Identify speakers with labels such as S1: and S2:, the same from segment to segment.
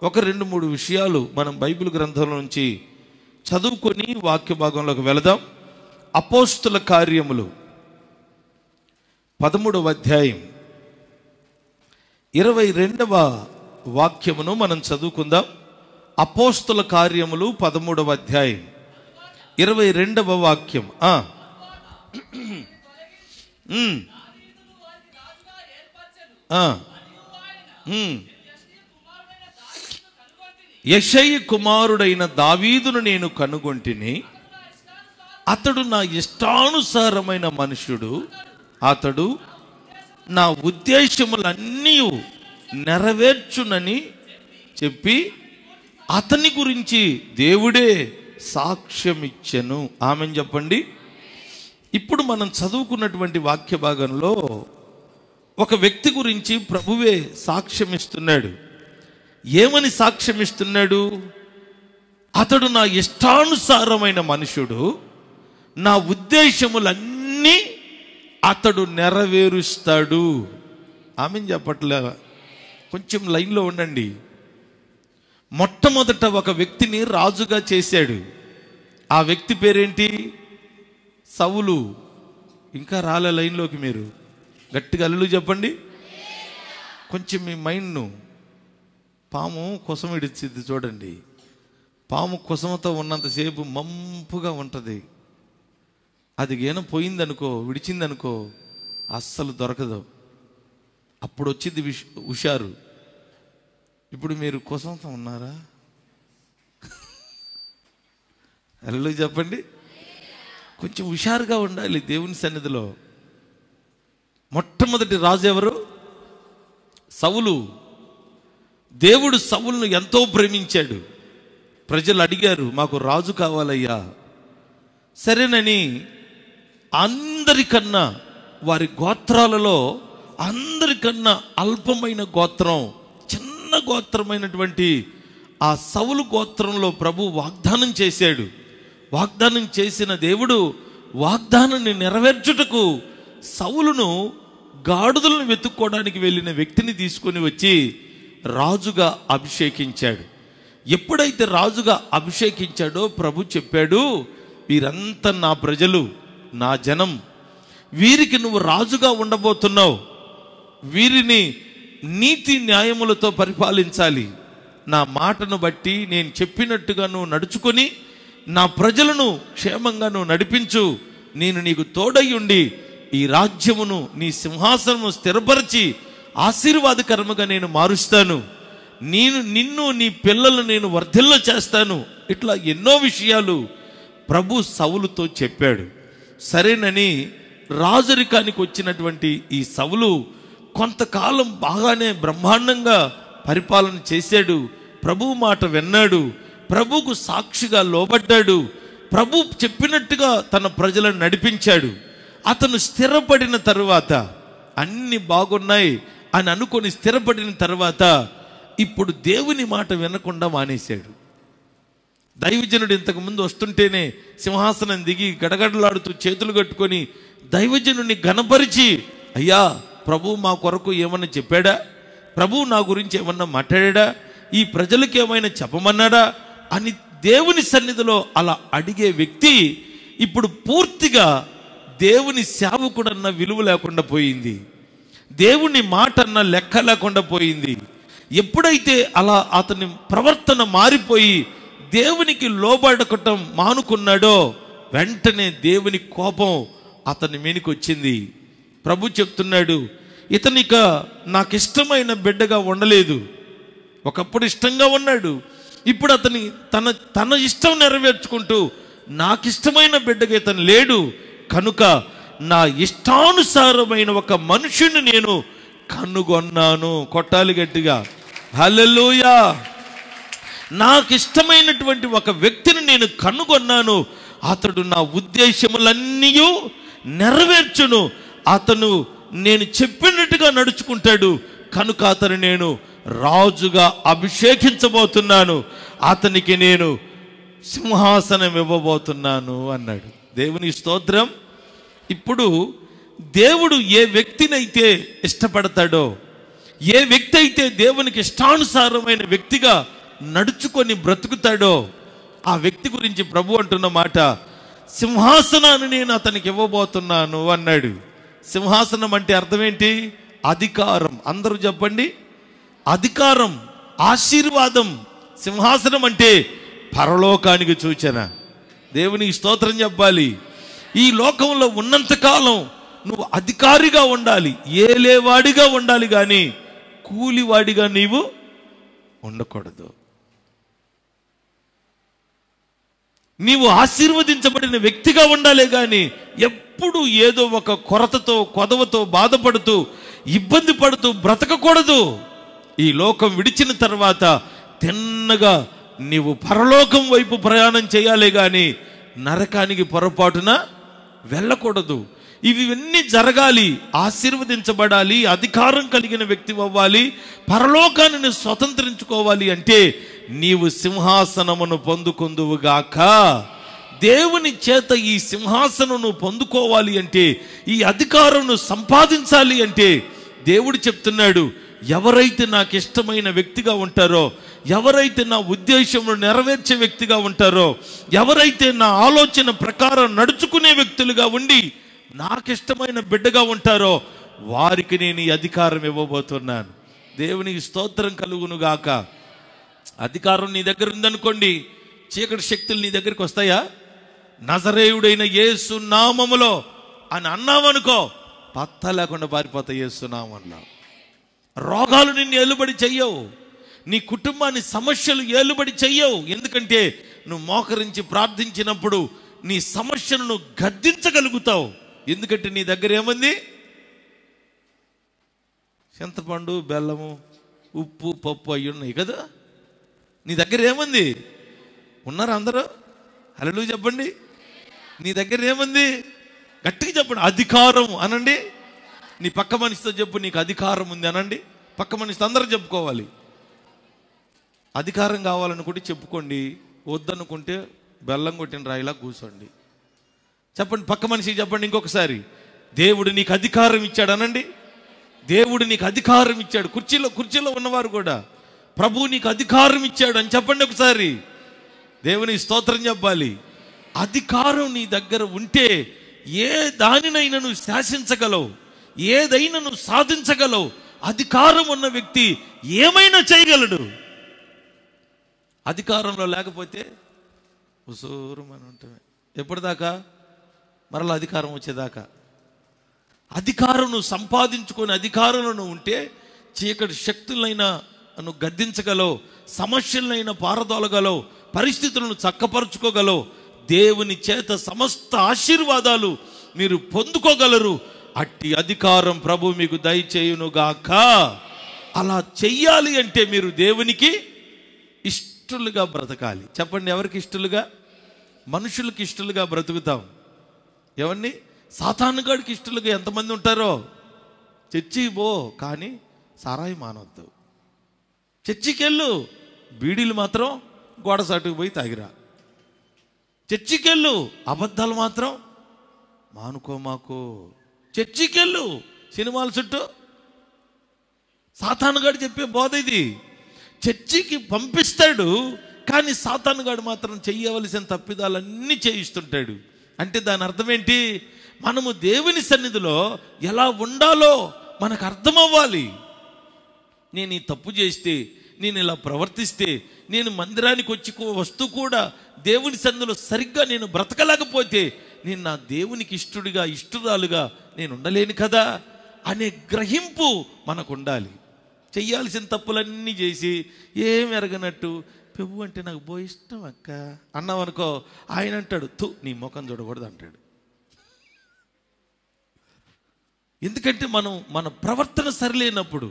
S1: ఒక 2-3 విషయాలు మనం బైబిల్ గ్రంథంలో నుంచి చదువుకొని వాక్య భాగంలోకి వెళదాం. అపోస్తుల కార్యములు 13వ అధ్యాయం 22వ వాక్యమును మనం చదువుకుందాం. అపోస్తుల కార్యములు 13వ అధ్యాయం 22వ వాక్యం. యెషయి కుమారుడైన దావీదును నేను కనుగొంటిని, అతడు నా ఇష్టానుసారమైన మనుష్యుడు, అతడు నా ఉద్దేశములన్నీ నెరవేర్చునని చెప్పి అతని గురించి దేవుడే సాక్ష్యమిచ్చెను. ఆమెను చెప్పండి. ఇప్పుడు మనం చదువుకున్నటువంటి వాక్య భాగంలో ఒక వ్యక్తి గురించి ప్రభువే సాక్ష్యమిస్తున్నాడు. ఏమని సాక్ష్యమిస్తున్నాడు? అతడు నా ఇష్టానుసారమైన మనుషుడు, నా ఉద్దేశములన్నీ అతడు నెరవేరుస్తాడు. ఆమెను చెప్పట్లే, కొంచెం లైన్లో ఉండండి. మొట్టమొదట ఒక వ్యక్తిని రాజుగా చేశాడు. ఆ వ్యక్తి పేరేంటి? సౌలు. ఇంకా రాలే లైన్లోకి. మీరు గట్టిగా అల్లులు చెప్పండి. కొంచెం మీ మైండ్ను, పాము కుసం ఇడిచిద్ది చూడండి. పాము కుసమతో ఉన్నంతసేపు మంపుగా ఉంటుంది. అది ఏమైనా పోయిందనుకో, విడిచిందనుకో అస్సలు దొరకదు. అప్పుడు వచ్చింది హుషారు. ఇప్పుడు మీరు కుసంతో ఉన్నారా? అల్లులు చెప్పండి. కొంచెం హుషారుగా ఉండాలి దేవుని సన్నిధిలో. మొట్టమొదటి రాజు ఎవరు? సౌలు. దేవుడు సౌలును ఎంతో ప్రేమించాడు. ప్రజలు అడిగారు, మాకు రాజు కావాలయ్యా. సరేనని అందరికన్నా, వారి గోత్రాలలో అందరికన్నా అల్పమైన గోత్రం, చిన్న గోత్రమైనటువంటి ఆ సౌలు గోత్రంలో ప్రభు వాగ్దానం చేశాడు. వాగ్దానం చేసిన దేవుడు వాగ్దానాన్ని నెరవేర్చుటకు సౌలును గాడిదలను వెతుక్కోవడానికి వెళ్ళిన వ్యక్తిని తీసుకొని వచ్చి రాజుగా అభిషేకించాడు. ఎప్పుడైతే రాజుగా అభిషేకించాడో ప్రభు చెప్పాడు, వీరంతా నా ప్రజలు, నా జనం, వీరికి నువ్వు రాజుగా ఉండబోతున్నావు. వీరిని నీతి న్యాయములతో పరిపాలించాలి. నా మాటను బట్టి నేను చెప్పినట్టుగా నువ్వు నడుచుకొని నా ప్రజలను క్షేమంగా నువ్వు నడిపించు. నేను నీకు తోడై ఉండి ఈ రాజ్యమును, నీ సింహాసనము స్థిరపరిచి ఆశీర్వాదకరముగా నేను మారుస్తాను. నిన్ను నీ పిల్లలను నేను వర్ధిల్ల చేస్తాను. ఇట్లా ఎన్నో విషయాలు ప్రభు సౌలుతో చెప్పాడు. సరేనని రాజరికానికి వచ్చినటువంటి ఈ సౌలు కొంతకాలం బాగానే బ్రహ్మాండంగా పరిపాలన చేశాడు. ప్రభు మాట విన్నాడు, ప్రభుకు సాక్షిగా లోబడ్డాడు, ప్రభు చెప్పినట్టుగా తన ప్రజలను నడిపించాడు. అతను స్థిరపడిన తరువాత, అన్ని బాగున్నాయి అని అనుకొని స్థిరపడిన తర్వాత ఇప్పుడు దేవుని మాట వినకుండా మానేశాడు. దైవజనుడు ఇంతకుముందు వస్తుంటేనే సింహాసనం దిగి గడగడలాడుతూ చేతులు కట్టుకొని దైవజనుడిని ఘనపరిచి, అయ్యా ప్రభు మా కొరకు ఏమన్నా చెప్పాడా? ప్రభు నా గురించి ఏమన్నా మాట్లాడా? ఈ ప్రజలకు ఏమైనా చెప్పమన్నాడా అని దేవుని సన్నిధిలో అలా అడిగే వ్యక్తి ఇప్పుడు పూర్తిగా దేవుని సేవకుడన్న విలువ లేకుండా పోయింది. దేవుని మాట అన్న లెక్క లేకుండా పోయింది. ఎప్పుడైతే అలా అతని ప్రవర్తన మారిపోయి దేవునికి లోబడకటం మానుకున్నాడో వెంటనే దేవుని కోపం అతని మీనికి వచ్చింది. ప్రభు చెప్తున్నాడు, ఇతనిక నాకు ఇష్టమైన బిడ్డగా ఉండలేదు. ఒకప్పుడు ఇష్టంగా ఉన్నాడు, ఇప్పుడు అతని తన ఇష్టం నెరవేర్చుకుంటూ నాకు ఇష్టమైన బిడ్డగా ఇతను లేడు. కనుక నా ఇష్టానుసారమైన ఒక మనుషుని నేను కనుగొన్నాను. కొట్టాలి గట్టిగా, హల్లెలూయా. నాకు ఇష్టమైనటువంటి ఒక వ్యక్తిని నేను కనుగొన్నాను. అతడు నా ఉద్దేశములన్నీ నెరవేర్చును. అతను నేను చెప్పినట్టుగా నడుచుకుంటాడు. కనుక అతను నేను రాజుగా అభిషేకించబోతున్నాను. అతనికి నేను సింహాసనం ఇవ్వబోతున్నాను అన్నాడు. దేవుని స్తోత్రం. ఇప్పుడు దేవుడు ఏ వ్యక్తినైతే ఇష్టపడతాడో, ఏ వ్యక్తి అయితే దేవునికి ఇష్టానుసారమైన వ్యక్తిగా నడుచుకొని బ్రతుకుతాడో ఆ వ్యక్తి గురించి ప్రభు అంటున్న మాట, సింహాసనాన్ని నేను అతనికి ఇవ్వబోతున్నాను అన్నాడు. సింహాసనం అంటే అర్థం ఏంటి? అధికారం. అందరూ చెప్పండి, అధికారం, ఆశీర్వాదం. సింహాసనం అంటే పరలోకానికి సూచన. దేవునికి స్తోత్రం చెప్పాలి. ఈ లోకంలో ఉన్నంతకాలం నువ్వు అధికారిగా ఉండాలి, ఏలేవాడిగా ఉండాలి, కానీ కూలివాడిగా నీవు ఉండకూడదు. నీవు ఆశీర్వదించబడిన వ్యక్తిగా ఉండాలి, కానీ ఎప్పుడు ఏదో ఒక కొరతతో కొదవతో బాధపడుతూ ఇబ్బంది పడుతూ బ్రతకకూడదు. ఈ లోకం విడిచిన తర్వాత తిన్నగా నీవు పరలోకం వైపు ప్రయాణం చేయాలి, కానీ నరకానికి పొరపాటున వెళ్ళకూడదు. ఇవన్నీ జరగాలి, ఆశీర్వదించబడాలి, అధికారం కలిగిన వ్యక్తి అవ్వాలి, పరలోకాన్ని స్వతంత్రించుకోవాలి అంటే నీవు సింహాసనమును పొందుకొందువుగాక. దేవుని చేత ఈ సింహాసనను పొందుకోవాలి అంటే, ఈ అధికారం సంపాదించాలి అంటే దేవుడు చెప్తున్నాడు, ఎవరైతే నాకు ఇష్టమైన వ్యక్తిగా ఉంటారో, ఎవరైతే నా ఉద్దేశంలో నెరవేర్చే వ్యక్తిగా ఉంటారో, ఎవరైతే నా ఆలోచన ప్రకారం నడుచుకునే వ్యక్తులుగా ఉండి నాకు ఇష్టమైన బిడ్డగా ఉంటారో వారికి నేను ఈ అధికారం ఇవ్వబోతున్నాను. దేవునికి స్తోత్రం కలుగును గాక. అధికారం నీ దగ్గర ఉందనుకోండి, చీకటి శక్తులు నీ దగ్గరికి వస్తాయా? నజరేయుడైన యేసు నామములో అని అన్నామనుకో, పత్తా లేకుండా పారిపోతాయి. యేసు నామంలో రోగాలు నిన్ను ఏలుబడి చెయ్యవు, నీ కుటుంబాన్ని సమస్యలు ఏలుబడి చెయ్యవు. ఎందుకంటే నువ్వు మోకరించి ప్రార్థించినప్పుడు నీ సమస్యలను గద్దించగలుగుతావు. ఎందుకంటే నీ దగ్గర ఏముంది? చింతపండు, బెల్లము, ఉప్పు, పప్పు అవి ఉన్నాయి కదా. నీ దగ్గర ఏముంది? ఉన్నారా అందరూ? హల్లెలూయా చెప్పండి. నీ దగ్గర ఏముంది? గట్టిగా చెప్పండి. అధికారం అనండి. నీ పక్క మనిషితో చెప్పు, నీకు అధికారం ఉంది అనండి. పక్క మనిషితో అందరూ చెప్పుకోవాలి. అధికారం కావాలనుకుంటే చెప్పుకోండి, వద్దనుకుంటే బెల్లం కొట్టిన రాయిలా కూర్చోండి. చెప్పండి, పక్క మనిషికి చెప్పండి ఇంకొకసారి, దేవుడు నీకు అధికారం ఇచ్చాడు అనండి. దేవుడు నీకు అధికారం ఇచ్చాడు. కుర్చీలో ఉన్నవారు కూడా, ప్రభు నీకు అధికారం ఇచ్చాడు అని చెప్పండి ఒకసారి. దేవుని స్తోత్రం చెప్పాలి. అధికారం నీ దగ్గర ఉంటే ఏ దానినైనా నువ్వు శాసించగలవు, ఏదైనా నువ్వు సాధించగలవు. అధికారం ఉన్న వ్యక్తి ఏమైనా చేయగలడు. అధికారంలో లేకపోతే ఉసూరు మనం ఉంటామే. ఎప్పటిదాకా? మరలా అధికారం వచ్చేదాకా. అధికారం నువ్వు సంపాదించుకొని అధికారంలో నువ్వు ఉంటే చీకటి శక్తులైనా నువ్వు గద్దించగలవు, సమస్యలైనా పారదోలగలవు, పరిస్థితులను చక్కపరుచుకోగలవు. దేవుని చేత సమస్త ఆశీర్వాదాలు మీరు పొందుకోగలరు. అట్టి అధికారం ప్రభు మీకు దయచేయునుగాక. అలా చెయ్యాలి అంటే మీరు దేవునికి ఇష్టలుగా బ్రతకాలి. చెప్పండి, ఎవరికి ఇష్టలుగా? మనుషులకి ఇష్టలుగా బ్రతుకుతాం. ఎవరిని? సాతానుగాడికి ఇష్టలుగా ఎంతమంది ఉంటారో. చర్చికి పో, కానీ సారాయి మానవద్దు. చర్చికి వెళ్ళు, బీడీలు మాత్రం గోడ సాటుకు పోయి తాగిరా. చర్చికి వెళ్ళు, అబద్ధాలు మాత్రం మానుకో మాకు. చర్చికి వెళ్ళు, సినిమాల చుట్టూ. సాతానుగాడు చెప్పే బోధ ఇది. చర్చికి పంపిస్తాడు, కానీ సాతానుగాడు మాత్రం చెయ్యవలసిన తప్పిదాలన్నీ చేయిస్తుంటాడు. అంటే దాని అర్థం ఏంటి? మనము దేవుని సన్నిధిలో ఎలా ఉండాలో మనకు అర్థం అవ్వాలి. నేను ఈ తప్పు చేస్తే, నేను ఇలా ప్రవర్తిస్తే, నేను మందిరానికి వచ్చి వస్తూ కూడా దేవుని సన్నిధిలో సరిగ్గా నేను బ్రతకలేకపోతే నేను నా దేవునికి ఇష్టడుగా ఇష్టరాలుగా నేను ఉండలేను కదా అనే గ్రహింపు మనకు ఉండాలి. చెయ్యాల్సిన తప్పులన్నీ చేసి ఏం ఎరగనట్టు, ప్రభు అంటే నాకు బో ఇష్టం అక్క అన్నామనుకో, ఆయన అంటాడు, తు నీ ముఖం చూడకూడదు అంటాడు. ఎందుకంటే మన ప్రవర్తన సరిలేనప్పుడు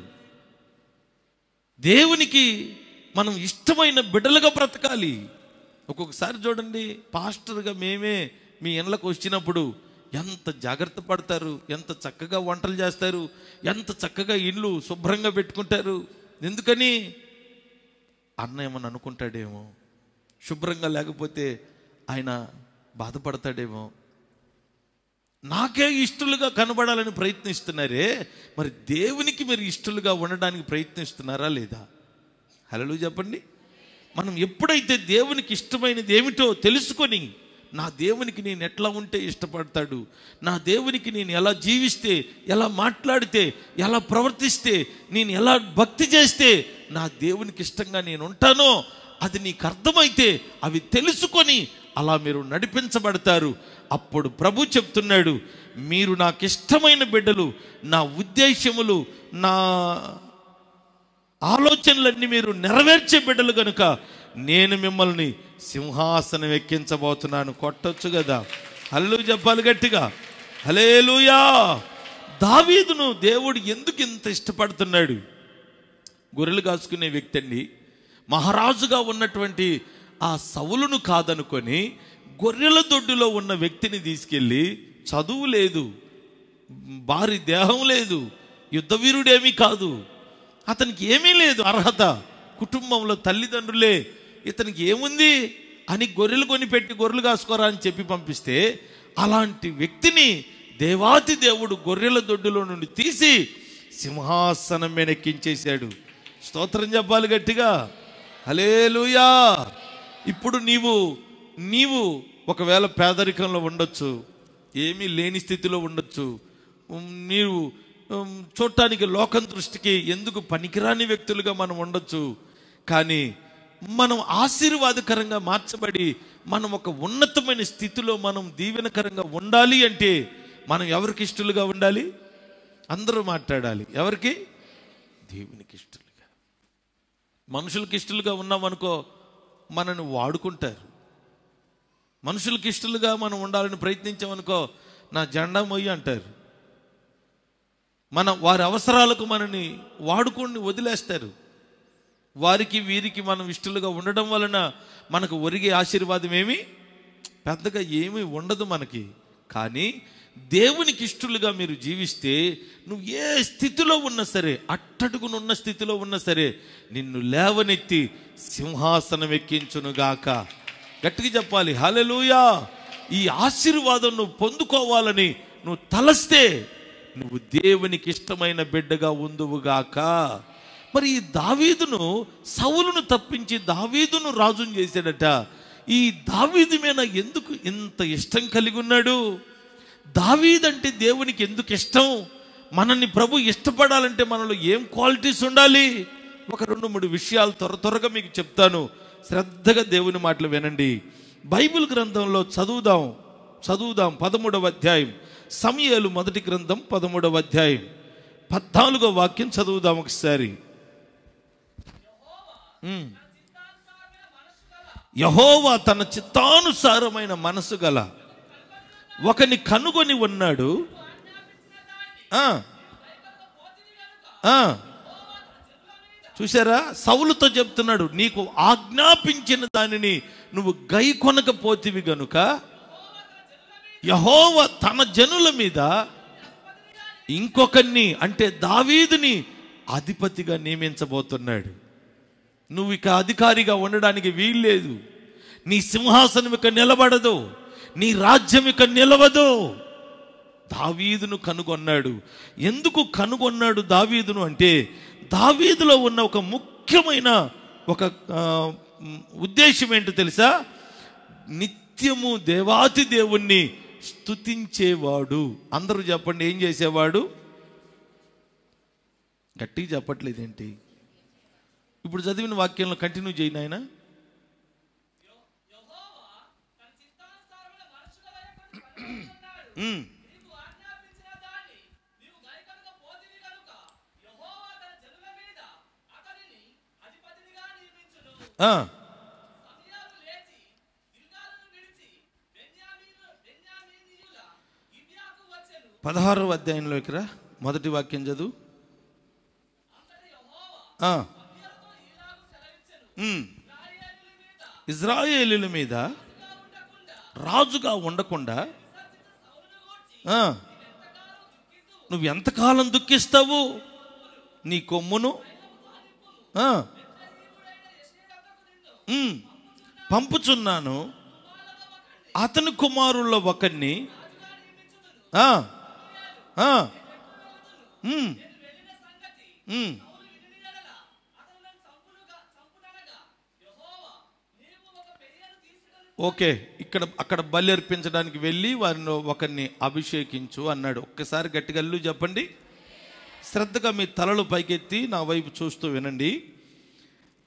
S1: దేవునికి మనం ఇష్టమైన బిడ్డలుగా బ్రతకాలి. ఒక్కొక్కసారి చూడండి, పాస్టర్గా మేమే మీ ఇళ్ళకు వచ్చినప్పుడు ఎంత జాగ్రత్త పడతారు, ఎంత చక్కగా వంటలు చేస్తారు, ఎంత చక్కగా ఇల్లు శుభ్రంగా పెట్టుకుంటారు. ఎందుకని? అన్న ఏమని అనుకుంటాడేమో, శుభ్రంగా లేకపోతే ఆయన బాధపడతాడేమో, నాకే ఇష్టలుగా కనబడాలని ప్రయత్నిస్తున్నారే, మరి దేవునికి మీరు ఇష్టలుగా ఉండడానికి ప్రయత్నిస్తున్నారా లేదా? హల్లెలూయా చెప్పండి. మనం ఎప్పుడైతే దేవునికి ఇష్టమైనది ఏమిటో తెలుసుకొని, నా దేవునికి నేను ఎట్లా ఉంటే ఇష్టపడతాడు, నా దేవునికి నేను ఎలా జీవిస్తే, ఎలా మాట్లాడితే, ఎలా ప్రవర్తిస్తే, నేను ఎలా భక్తి చేస్తే నా దేవునికి ఇష్టంగా నేను ఉంటానో అది నీకు అర్థమైతే, అవి తెలుసుకొని అలా మీరు నడిపించబడతారు. అప్పుడు ప్రభు చెప్తున్నాడు, మీరు నాకు ఇష్టమైన బిడ్డలు, నా ఉద్దేశములు, నా ఆలోచనలన్నీ మీరు నెరవేర్చే బిడ్డలు కనుక నేను మిమ్మల్ని సింహాసనం ఎక్కించబోతున్నాను. కొట్టొచ్చు కదా, హల్లెలూయా చెప్పాలి గట్టిగా, హల్లెలూయా. దావీదును దేవుడు ఎందుకు ఇంత ఇష్టపడుతున్నాడు? గొర్రెలు కాసుకునే వ్యక్తి అండి, మహారాజుగా ఉన్నటువంటి ఆ సౌలును కాదనుకొని గొర్రెల దొడ్డులో ఉన్న వ్యక్తిని తీసుకెళ్ళి, చదువు లేదు, భారీ దేహం లేదు, యుద్ధవీరుడేమీ కాదు, అతనికి ఏమీ లేదు అర్హత, కుటుంబంలో తల్లిదండ్రులే, ఇతనికి ఏముంది అని గొర్రెలు కొనిపెట్టి గొర్రెలు కాసుకోరా అని చెప్పి పంపిస్తే, అలాంటి వ్యక్తిని దేవాతి దేవుడు గొర్రెల దొడ్డులో నుండి తీసి సింహాసనం మీద ఎక్కించేశాడు. స్తోత్రం చెప్పాలి గట్టిగా, హల్లెలూయా. ఇప్పుడు నీవు ఒకవేళ పేదరికంలో ఉండొచ్చు, ఏమీ లేని స్థితిలో ఉండొచ్చు, నీవు చూడటానికి లోకం దృష్టికి ఎందుకు పనికిరాని వ్యక్తులుగా మనం ఉండొచ్చు. కానీ మనం ఆశీర్వాదకరంగా మార్చబడి మనం ఒక ఉన్నతమైన స్థితిలో మనం దీవెనకరంగా ఉండాలి అంటే మనం ఎవరికి ఇష్టలుగా ఉండాలి? అందరూ మాట్లాడాలి. ఎవరికి? దేవునికి ఇష్టలుగా. మనుషులకి ఇష్టలుగా ఉన్నామనుకో మనని వాడుకుంటారు. మనుషులకి ఇష్టలుగా మనం ఉండాలని ప్రయత్నించామనుకో నా జెండా మొయ్యి అంటారు. వారి అవసరాలకు మనని వాడుకొని వదిలేస్తారు. వారికి వీరికి మనం ఇష్టలుగా ఉండడం వలన మనకు ఒరిగే ఆశీర్వాదం ఏమి పెద్దగా ఏమీ ఉండదు మనకి. కానీ దేవునికి ఇష్టలుగా మీరు జీవిస్తే నువ్వు ఏ స్థితిలో ఉన్నా సరే, అట్టడుగునున్న స్థితిలో ఉన్నా సరే, నిన్ను లేవనెత్తి సింహాసనం ఎక్కించునుగాక. గట్టిగా చెప్పాలి, హల్లెలూయా. ఈ ఆశీర్వాదం నువ్వు పొందుకోవాలని నువ్వు తలస్తే నువ్వు దేవునికి ఇష్టమైన బిడ్డగా ఉందువుగాక. మరి ఈ దావీదును, సౌలును తప్పించి దావీదును రాజును చేశాడట. ఈ దావీదు మీద ఎందుకు ఇంత ఇష్టం కలిగి ఉన్నాడు? దావీదంటే దేవునికి ఎందుకు ఇష్టం? మనల్ని ప్రభు ఇష్టపడాలంటే మనలో ఏం క్వాలిటీస్ ఉండాలి? ఒక 2-3 విషయాలు త్వరగా మీకు చెప్తాను. శ్రద్ధగా దేవుని మాటలు వినండి. బైబిల్ గ్రంథంలో చదువుదాం 13వ అధ్యాయం, సమూయేలు మొదటి గ్రంథం 13వ అధ్యాయం 14వ వాక్యం చదువుదాం ఒకసారి. యెహోవా తన చిత్తానుసారమైన మనసు గల ఒకని కనుగొని ఉన్నాడు. చూసారా, సౌలుతో చెప్తున్నాడు, నీకు ఆజ్ఞాపించిన దానిని నువ్వు గై కొనకపోతివి గనుక యెహోవా తన జనుల మీద ఇంకొకరిని, అంటే దావీదుని అధిపతిగా నియమించబోతున్నాడు. నువ్వు ఇక అధికారిగా ఉండడానికి వీల్లేదు. నీ సింహాసనం ఇక నిలబడదు, నీ రాజ్యం ఇక నిలవదు. దావీదును కనుగొన్నాడు. ఎందుకు కనుగొన్నాడు దావీదును అంటే, దావీదులో ఉన్న ఒక ముఖ్యమైన ఒక ఉద్దేశం ఏంటో తెలుసా? నిత్యము దేవాతి దేవుణ్ణి స్తుతించేవాడు. అందరూ చెప్పండి, ఏం చేసేవాడు? గట్టిగా చెప్పట్లేదేంటి? ఇప్పుడు చదివిన వాక్యంలో కంటిన్యూ చేయి నాయనా. పదహారవ అధ్యాయంలోకి రా, మొదటి వాక్యం చదువు. ఇజ్రాయేలీల మీద రాజుగా ఉండకుండా నువ్వు ఎంతకాలం దుఃఖిస్తావు? నీ కొమ్మును పంపుచున్నాను, అతని కుమారుల్లో ఒకరిని ఆ, ఆ, ఉమ్, ఉమ్. ఓకే, అక్కడ బలి అర్పించడానికి వెళ్ళి వారిని ఒకరిని అభిషేకించు అన్నాడు. ఒక్కసారి గట్టిగా చెప్పండి. శ్రద్ధగా మీ తలలు పైకెత్తి నా వైపు చూస్తూ వినండి.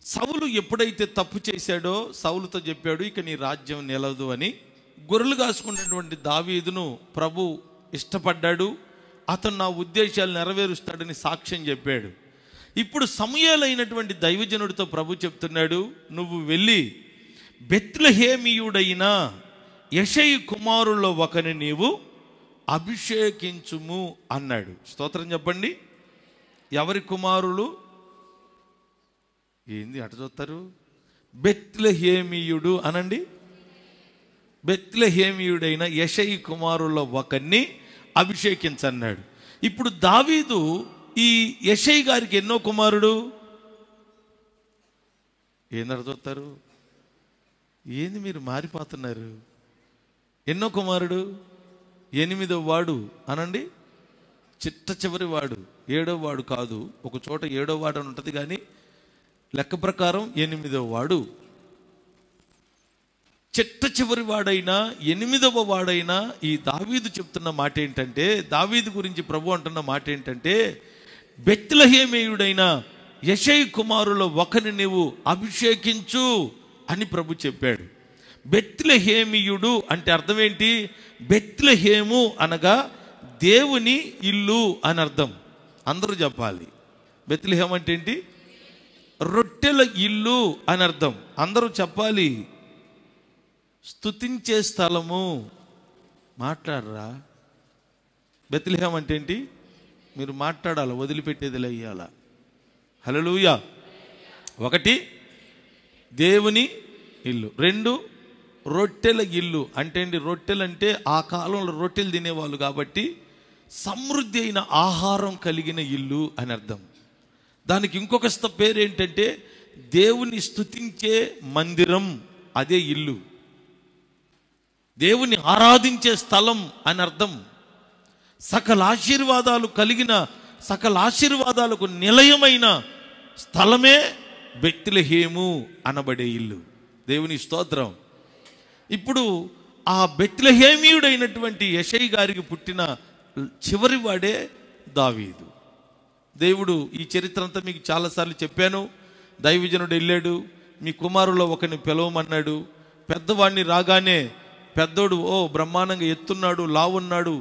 S1: సౌలు ఎప్పుడైతే తప్పు చేశాడో సౌలుతో చెప్పాడు, ఇక నీ రాజ్యం నిలవదు అని. గొర్రెలు కాసుకున్నటువంటి దావీదును ప్రభు ఇష్టపడ్డాడు, అతను నా ఉద్దేశాలు నెరవేరుస్తాడని సాక్ష్యం చెప్పాడు. ఇప్పుడు సమూయేలైనటువంటి దైవజనుడితో ప్రభు చెప్తున్నాడు, నువ్వు వెళ్ళి బెత్లెహేమీయుడైన యెషయి కుమారుల్లో ఒకని నీవు అభిషేకించుము అన్నాడు. స్తోత్రం చెప్పండి. ఎవరి కుమారులు? ఏంది అట చూస్తారు? బెత్లెహేమీయుడు అనండి. బెత్లెహేమీయుడైన యెషయి కుమారుల్లో ఒకరిని అభిషేకించన్నాడు. ఇప్పుడు దావీదు ఈ యెషయి గారికి ఎన్నో కుమారుడు? ఏందట చూస్తారు? ఏంది మీరు మారిపోతున్నారు? ఎన్నో కుమారుడు? 8వ వాడు అనండి. చిట్ట చివరి వాడు, 7వ వాడు కాదు. ఒక చోట 7వ వాడు అని ఉంటుంది, కానీ లెక్క ప్రకారం 8వ వాడు. చిట్ట చివరి వాడైనా 8వ వాడైనా ఈ దావీదు చెప్తున్న మాట ఏంటంటే, దావీదు గురించి ప్రభు అంటున్న మాట ఏంటంటే, బెత్లెహేమీయుడైన యెషయి కుమారులో ఒకరిని నీవు అభిషేకించు అని ప్రభు చెప్పాడు. బెత్లెహేమీయుడు అంటే అర్థం ఏంటి? బెత్లెహేము అనగా దేవుని ఇల్లు అని అర్థం. అందరూ చెప్పాలి. బెత్లెహేము అంటే ఏంటి? రొట్టెల ఇల్లు అని అర్థం. అందరూ చెప్పాలి. స్తుతించే స్థలము. మాట్లాడరా? బెత్లెహేము అంటే ఏంటి? మీరు మాట్లాడాలి, వదిలిపెట్టేది లేయాల. హల్లెలూయా. 1 దేవుని ఇల్లు, 2 రొట్టెల ఇల్లు. అంటే ఏంటి? రొట్టెలు అంటే ఆ కాలంలో రొట్టెలు తినేవాళ్ళు కాబట్టి సమృద్ధి అయిన ఆహారం కలిగిన ఇల్లు అని అర్థం. దానికి ఇంకొక పేరు ఏంటంటే దేవుని స్తుతించే మందిరం. అదే ఇల్లు. దేవుని ఆరాధించే స్థలం అని అర్థం. సకల ఆశీర్వాదాలు కలిగిన, సకల ఆశీర్వాదాలకు నిలయమైన స్థలమే బెత్లెహేము అనబడే ఇల్లు. దేవుని స్తోత్రం. ఇప్పుడు ఆ బెత్లెహేమీయుడైనటువంటి యెషయి గారికి పుట్టిన చివరి వాడే దావీదు. దేవుడు ఈ చరిత్ర అంతా మీకు చాలాసార్లు చెప్పాను. దైవజనుడు వెళ్ళాడు, మీ కుమారులో ఒకరిని పిలవమన్నాడు. పెద్దవాడిని రాగానే పెద్దోడు బ్రహ్మాండంగా ఎత్తున్నాడు, లావున్నాడు,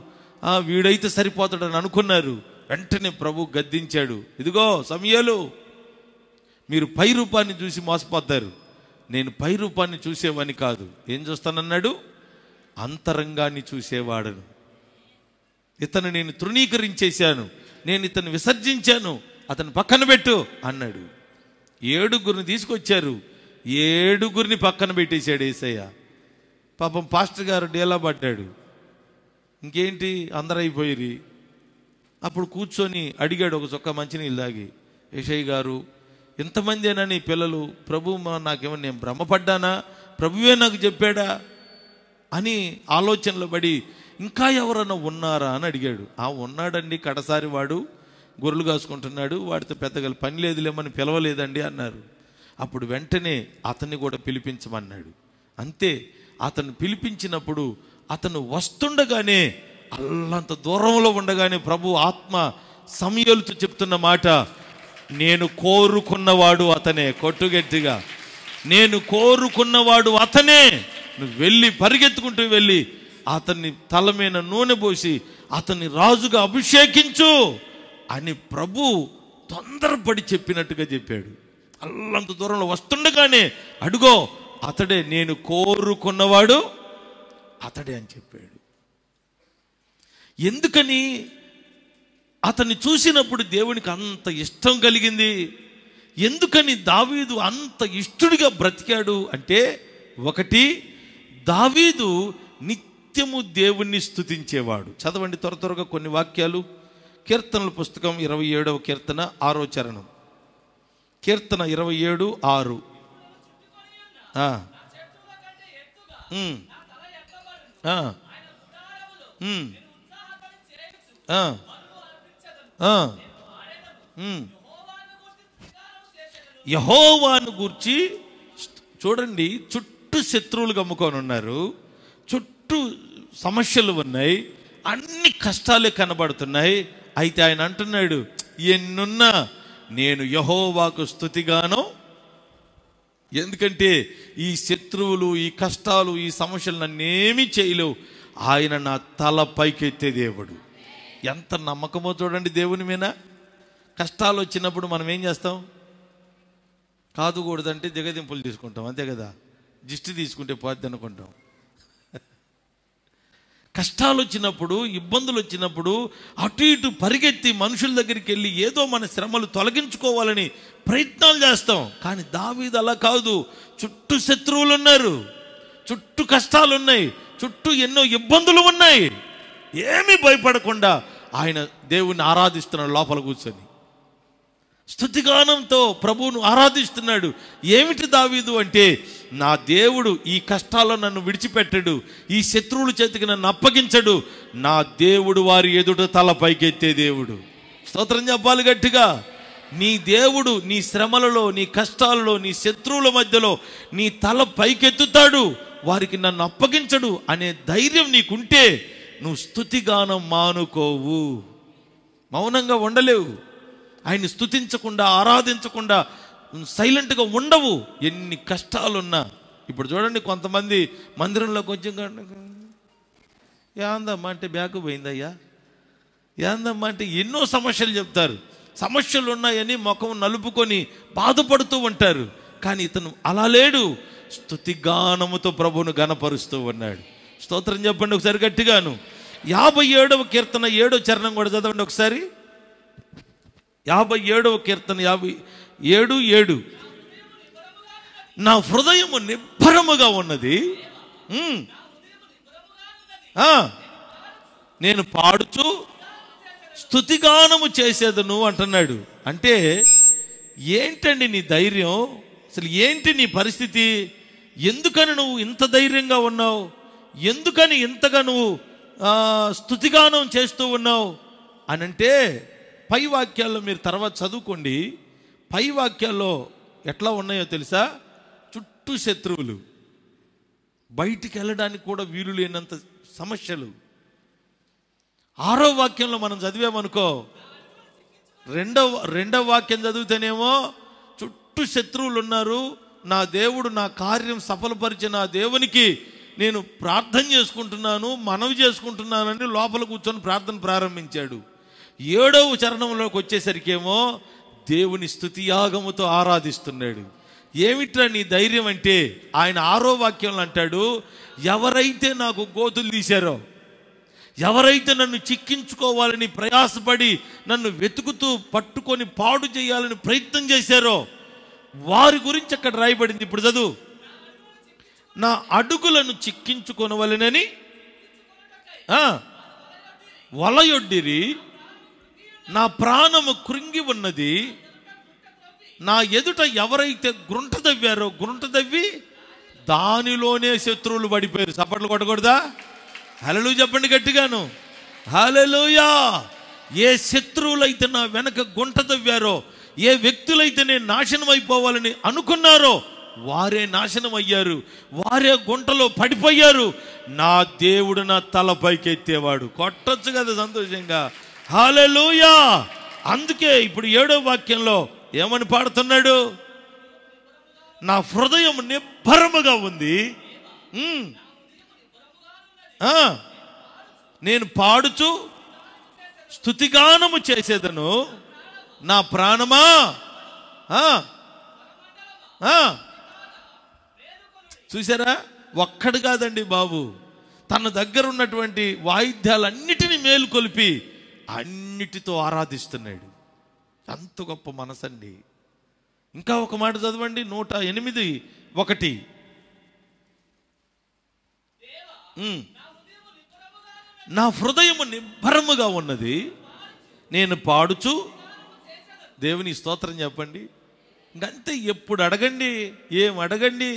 S1: వీడైతే సరిపోతాడని అనుకున్నారు. వెంటనే ప్రభు గద్దించాడు, ఇదిగో సమూయేలు, మీరు పై రూపాన్ని చూసి మోసపోతారు. నేను పై రూపాన్ని చూసేవాడిని కాదు. ఏం చూస్తానన్నాడు? అంతరంగాన్ని చూసేవాడను. ఇతను నేను తృణీకరించేశాను, నేను ఇతను విసర్జించాను, అతను పక్కన పెట్టు అన్నాడు. 7 తీసుకొచ్చారు, 7 పక్కన పెట్టేశాడు యేసయ్య. పాపం పాస్టర్ గారు డేలా పడ్డాడు. ఇంకేంటి, అందరూ అయిపోయిరి. అప్పుడు కూర్చొని అడిగాడు ఒక చొక్క మంచినీళ్ళు తాగి, యెషయి గారు, ఇంతమందేనా నీ పిల్లలు? ప్రభు నాకేమన్నా, నేను భ్రమపడ్డానా? ప్రభువే నాకు చెప్పాడా అని ఆలోచనలో పడి, ఇంకా ఎవరన్నా ఉన్నారా అని అడిగాడు. ఉన్నాడండి, కడసారి వాడు గొర్రెలు కాసుకుంటున్నాడు, వాడితో పెద్దగా పని లేదులేమని పిలవలేదండి అన్నారు. అప్పుడు వెంటనే అతన్ని కూడా పిలిపించమన్నాడు. అంతే, అతను పిలిపించినప్పుడు అతను వస్తుండగానే, అల్లంత దూరంలో ఉండగానే ప్రభు ఆత్మ సమూయేలుతో చెప్తున్న మాట, నేను కోరుకున్నవాడు అతనే. కొట్టుగట్టిగా, నేను కోరుకున్నవాడు అతనే. నువ్వు వెళ్ళి, పరిగెత్తుకుంటూ వెళ్ళి అతన్ని తల మీద నూనె పోసి అతన్ని రాజుగా అభిషేకించు అని ప్రభు తొందరపడి చెప్పినట్టుగా చెప్పాడు. అల్లంత దూరంలో వస్తుండగానే, అడుగో అతడే, నేను కోరుకున్నవాడు అతడే అని చెప్పాడు. ఎందుకని? అతన్ని చూసినప్పుడు దేవునికి అంత ఇష్టం కలిగింది. ఎందుకని దావీదు అంత ఇష్టడిగా బ్రతికాడు అంటే, 1 దావీదు నిత్యము దేవుణ్ణి స్తుతించేవాడు. చదవండి త్వరగా కొన్ని వాక్యాలు. కీర్తనల పుస్తకం 27వ కీర్తన 6వ చరణం. కీర్తన 27:6. ఆ, ఆ, యెహోవాను గూర్చి చూడండి, చుట్టూ శత్రువులు కమ్ముకొని ఉన్నారు, చుట్టూ సమస్యలు ఉన్నాయి, అన్ని కష్టాలే కనబడుతున్నాయి. అయితే ఆయన అంటున్నాడు, ఎన్నున్నా నేను యెహోవాకు స్తుతిగాను. ఎందుకంటే ఈ శత్రువులు, ఈ కష్టాలు, ఈ సమస్యలు నన్నేమీ చేయలేవు. ఆయన నా తల పైకెత్తే దేవుడు. ఎంత నమ్మకమో చూడండి దేవుని మీద. కష్టాలు వచ్చినప్పుడు మనం ఏం చేస్తాం? కాదుకూడదంటే దిగదింపులు తీసుకుంటాం, అంతే కదా. దిష్టి తీసుకుంటే పోద్ది అనుకుంటాం. కష్టాలు వచ్చినప్పుడు, ఇబ్బందులు వచ్చినప్పుడు అటు ఇటు పరిగెత్తి మనుషుల దగ్గరికి వెళ్ళి ఏదో మన శ్రమలు తొలగించుకోవాలని ప్రయత్నాలు చేస్తాం. కానీ దావీదు అలా కాదు. చుట్టూ శత్రువులు ఉన్నారు, చుట్టూ కష్టాలు ఉన్నాయి, చుట్టూ ఎన్నో ఇబ్బందులు ఉన్నాయి. ఏమీ భయపడకుండా ఆయన దేవుణ్ణి ఆరాధిస్తున్నాడు. లోపల కూర్చొని స్తుతిగానంతో ప్రభువును ఆరాధిస్తున్నాడు. ఏమిటి దావీదు అంటే, నా దేవుడు ఈ కష్టాల్లో నన్ను విడిచిపెట్టడు, ఈ శత్రువుల చేతికి నన్ను అప్పగించడు. నా దేవుడు వారి ఎదుట తల పైకెత్తే దేవుడు. స్తోత్రం చెప్పాలి గట్టిగా. నీ దేవుడు నీ శ్రమలలో, నీ కష్టాలలో, నీ శత్రువుల మధ్యలో నీ తల పైకెత్తుతాడు, వారికి నన్ను అప్పగించడు అనే ధైర్యం నీకుంటే నువ్వు స్తుతిగానం మానుకోవు, మౌనంగా ఉండలేవు. ఆయన్ని స్తుతించకుండా, ఆరాధించకుండా సైలెంట్గా ఉండవు, ఎన్ని కష్టాలున్నా. ఇప్పుడు చూడండి, కొంతమంది మందిరంలో కొంచెం ఏందమ్మా అంటే బ్యాగు పోయిందయ్యా, ఏందమ్మా అంటే ఎన్నో సమస్యలు చెప్తారు. సమస్యలు ఉన్నాయని ముఖం నలుపుకొని బాధపడుతూ ఉంటారు. కానీ ఇతను అలా లేడు, స్తుతిగానముతో ప్రభువును గణపరుస్తూ ఉన్నాడు. స్తోత్రం చెప్పండి ఒకసారి గట్టిగాను. 57వ కీర్తన 7వ చరణం కూడా చదవండి ఒకసారి. 57వ కీర్తన 57:7. నా హృదయము నిబ్బరముగా ఉన్నది, నేను పాడుచు స్తుతిగానము చేసేదను అంటున్నాడు. అంటే ఏంటండి నీ ధైర్యం? అసలు ఏంటి నీ పరిస్థితి? ఎందుకని నువ్వు ఇంత ధైర్యంగా ఉన్నావు? ఎందుకని ఇంతగా నువ్వు స్తుతిగానం చేస్తూ ఉన్నావు అని అంటే, పై వాక్యాల్లో మీరు తర్వాత చదువుకోండి. పై వాక్యాల్లో ఎట్లా ఉన్నాయో తెలుసా? చుట్టూ శత్రువులు, బయటికి వెళ్ళడానికి కూడా వీలు లేనంత సమస్యలు. 6వ వాక్యంలో మనం చదివామనుకో, రెండవ వాక్యం చదివితేనేమో చుట్టూ శత్రువులు ఉన్నారు, నా దేవుడు నా కార్యం సఫలపరిచిన నా దేవునికి నేను ప్రార్థన చేసుకుంటున్నాను, మనవి చేసుకుంటున్నానని లోపల కూర్చొని ప్రార్థన ప్రారంభించాడు. 7వ చరణంలోకి వచ్చేసరికేమో దేవుని స్తుతియాగముతో ఆరాధిస్తున్నాడు. ఏమిట్రా నీ ధైర్యం అంటే, ఆయన 6వ వాక్యంలో అంటాడు, ఎవరైతే నాకు గోతులు తీశారో, ఎవరైతే నన్ను చిక్కించుకోవాలని ప్రయాసపడి నన్ను వెతుకుతూ పట్టుకొని పాడు చేయాలని ప్రయత్నం చేశారో వారి గురించి అక్కడ రాయబడింది. ఇప్పుడు చదువు. నా అడుగులను చిక్కించుకొనవలెనని వలయొడ్డిరి, నా ప్రాణము కృంగి ఉన్నది, నా ఎదుట ఎవరైతే గ్రుంట తవ్వారో గ్రుంట తవ్వి దానిలోనే శత్రువులు పడిపోయారు. చప్పట్లు కొట్టకూడదా? హల్లెలూయా చెప్పండి గట్టిగాను. హల్లెలూయా. ఏ శత్రువులైతే నా వెనక గుంట తవ్వారో, ఏ వ్యక్తులైతే నేను నాశనం అయిపోవాలని అనుకున్నారో వారే నాశనం అయ్యారు, వారే గుంటలో పడిపోయారు. నా దేవుడు నా తల పైకెత్తేవాడు. కొట్టొచ్చు కదా సంతోషంగా. హల్లెలూయా. అందుకే ఇప్పుడు 7వ వాక్యంలో ఏమని పాడుతున్నాడు? నా హృదయం నిబ్బరముగా ఉంది, నేను పాడుచు స్తుతిగానము చేసేదను, నా ప్రాణమా చూసారా? ఒక్కడు కాదండి బాబు, తన దగ్గర ఉన్నటువంటి వాయిద్యాలన్నిటినీ మేలుకొలిపి అన్నిటితో ఆరాధిస్తున్నాడు. అంత గొప్ప మనసండి. ఇంకా ఒక మాట చదవండి, 108:1. నా హృదయము నిబ్బరముగా ఉన్నది, నేను పాడుచు దేవుని స్తోత్రం చెప్పండి. ఇంకంతే. ఎప్పుడు అడగండి, ఏం అడగండి,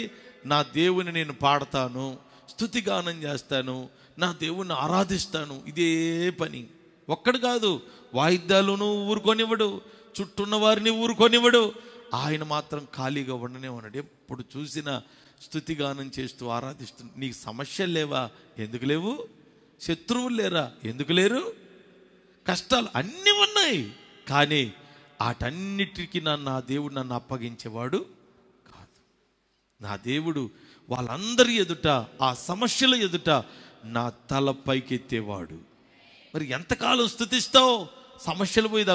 S1: నా దేవుని నేను పాడతాను, స్తుతిగానం చేస్తాను, నా దేవుణ్ణి ఆరాధిస్తాను. ఇదే పని. ఒక్కడు కాదు, వాయిద్యాలను ఊరుకొనివ్వడు, చుట్టూన్న వారిని ఊరుకొనివ్వడు. ఆయన మాత్రం ఖాళీగా ఉండనే ఉన్నాడు. ఎప్పుడు చూసినా స్తుతిగానం చేస్తూ ఆరాధిస్తూ. నీకు సమస్యలు లేవా? ఎందుకు లేవు? శత్రువులు లేరా? ఎందుకు లేరు? కష్టాలు అన్నీ ఉన్నాయి, కానీ వాటన్నిటికీ నా దేవుడు నన్ను అప్పగించేవాడు కాదు. నా దేవుడు వాళ్ళందరి ఎదుట, ఆ సమస్యల ఎదుట నా తల పైకెత్తేవాడు. మరి ఎంతకాలం స్తుతిస్తావు? సమస్యలు పోయి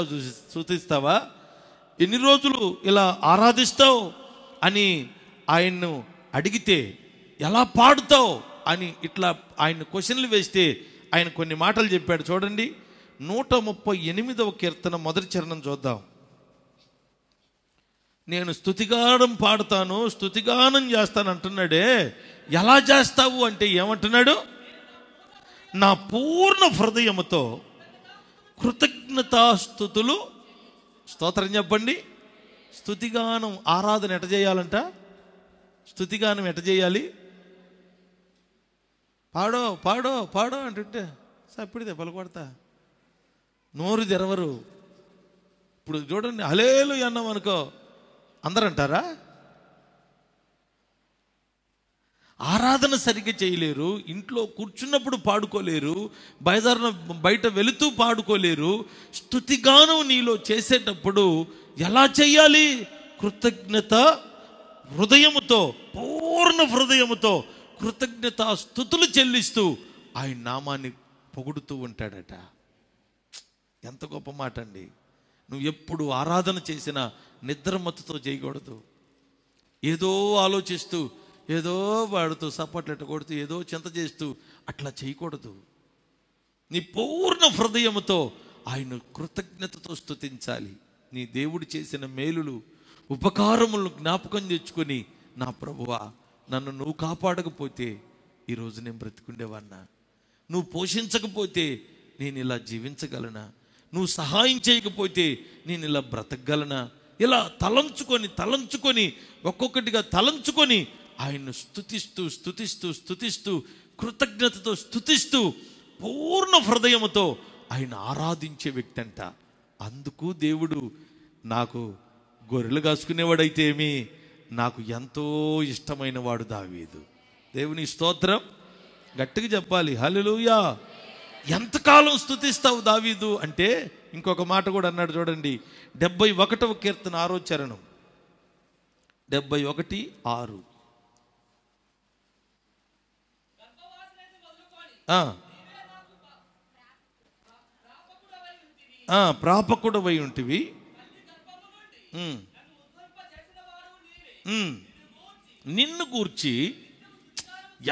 S1: స్తుతిస్తావా? ఎన్ని రోజులు ఇలా ఆరాధిస్తావు అని ఆయన్ను అడిగితే, ఎలా పాడుతావు అని ఇట్లా ఆయన క్వశ్చన్లు వేస్తే ఆయన కొన్ని మాటలు చెప్పాడు. చూడండి, 138వ కీర్తన మొదటి చరణం చూద్దాం. నేను స్తుతిగానం పాడుతాను, స్తుతిగానం చేస్తాను అంటున్నాడే. ఎలా చేస్తావు అంటే ఏమంటున్నాడు? నా పూర్ణ హృదయముతో కృతజ్ఞతాస్తుతులు. స్తోత్రం చెప్పండి. స్తుతిగానం, ఆరాధన ఎట చేయాలంట? స్తుతిగానం ఎట చేయాలి? పాడో పాడో పాడో అంటుంటే సప్పిడితే పలుకొడతా, నోరు తెరవరు. ఇప్పుడు చూడండి, హల్లెలూయా అన్నాం అనుకో, అందరూ అంటారా? ఆరాధన సరిగ్గా చేయలేరు, ఇంట్లో కూర్చున్నప్పుడు పాడుకోలేరు, బయట వెళుతూ పాడుకోలేరు. స్తుతిగానం నీలో చేసేటప్పుడు ఎలా చేయాలి? కృతజ్ఞత హృదయముతో, పూర్ణ హృదయముతో కృతజ్ఞత స్తుతులు చెల్లిస్తూ ఆయన నామాన్ని పొగుడుతూ ఉంటాడట. ఎంత గొప్ప మాట అండి. నువ్వు ఎప్పుడు ఆరాధన చేసినా నిద్రమత్తుతో చేయకూడదు. ఏదో ఆలోచిస్తూ, ఏదో పాడుతూ, సప్పట్లెట్ట కొడుతూ, ఏదో చింత చేస్తూ అట్లా చేయకూడదు. నీ పూర్ణ హృదయముతో ఆయన కృతజ్ఞతతో స్తుతించాలి. నీ దేవుడు చేసిన మేలులు, ఉపకారములను జ్ఞాపకం తెచ్చుకొని, నా ప్రభువా, నన్ను నువ్వు కాపాడకపోతే ఈరోజు నేను బ్రతికుండేవాన్నా? నువ్వు పోషించకపోతే నేను ఇలా జీవించగలనా? నువ్వు సహాయం చేయకపోతే నేను ఇలా బ్రతకగలనా? ఇలా తలంచుకొని ఒక్కొక్కటిగా తలంచుకొని ఆయన్ను స్తుతిస్తూ కృతజ్ఞతతో స్తుతిస్తూ పూర్ణ హృదయముతో ఆయన ఆరాధించే వ్యక్తి అంట. అందుకు దేవుడు నాకు గొర్రెలు కాసుకునేవాడైతే ఏమి, నాకు ఎంతో ఇష్టమైన వాడు దావీదు. దేవుని స్తోత్రం. గట్టిగా చెప్పాలి, హల్లెలూయా. ఎంతకాలం స్తుతిస్తావు దావీదు అంటే ఇంకొక మాట కూడా అన్నాడు. చూడండి, 71వ కీర్తన 6వ చరణం. 71:6. ప్రాపకుడవై ఉంటివి, నిన్ను గూర్చి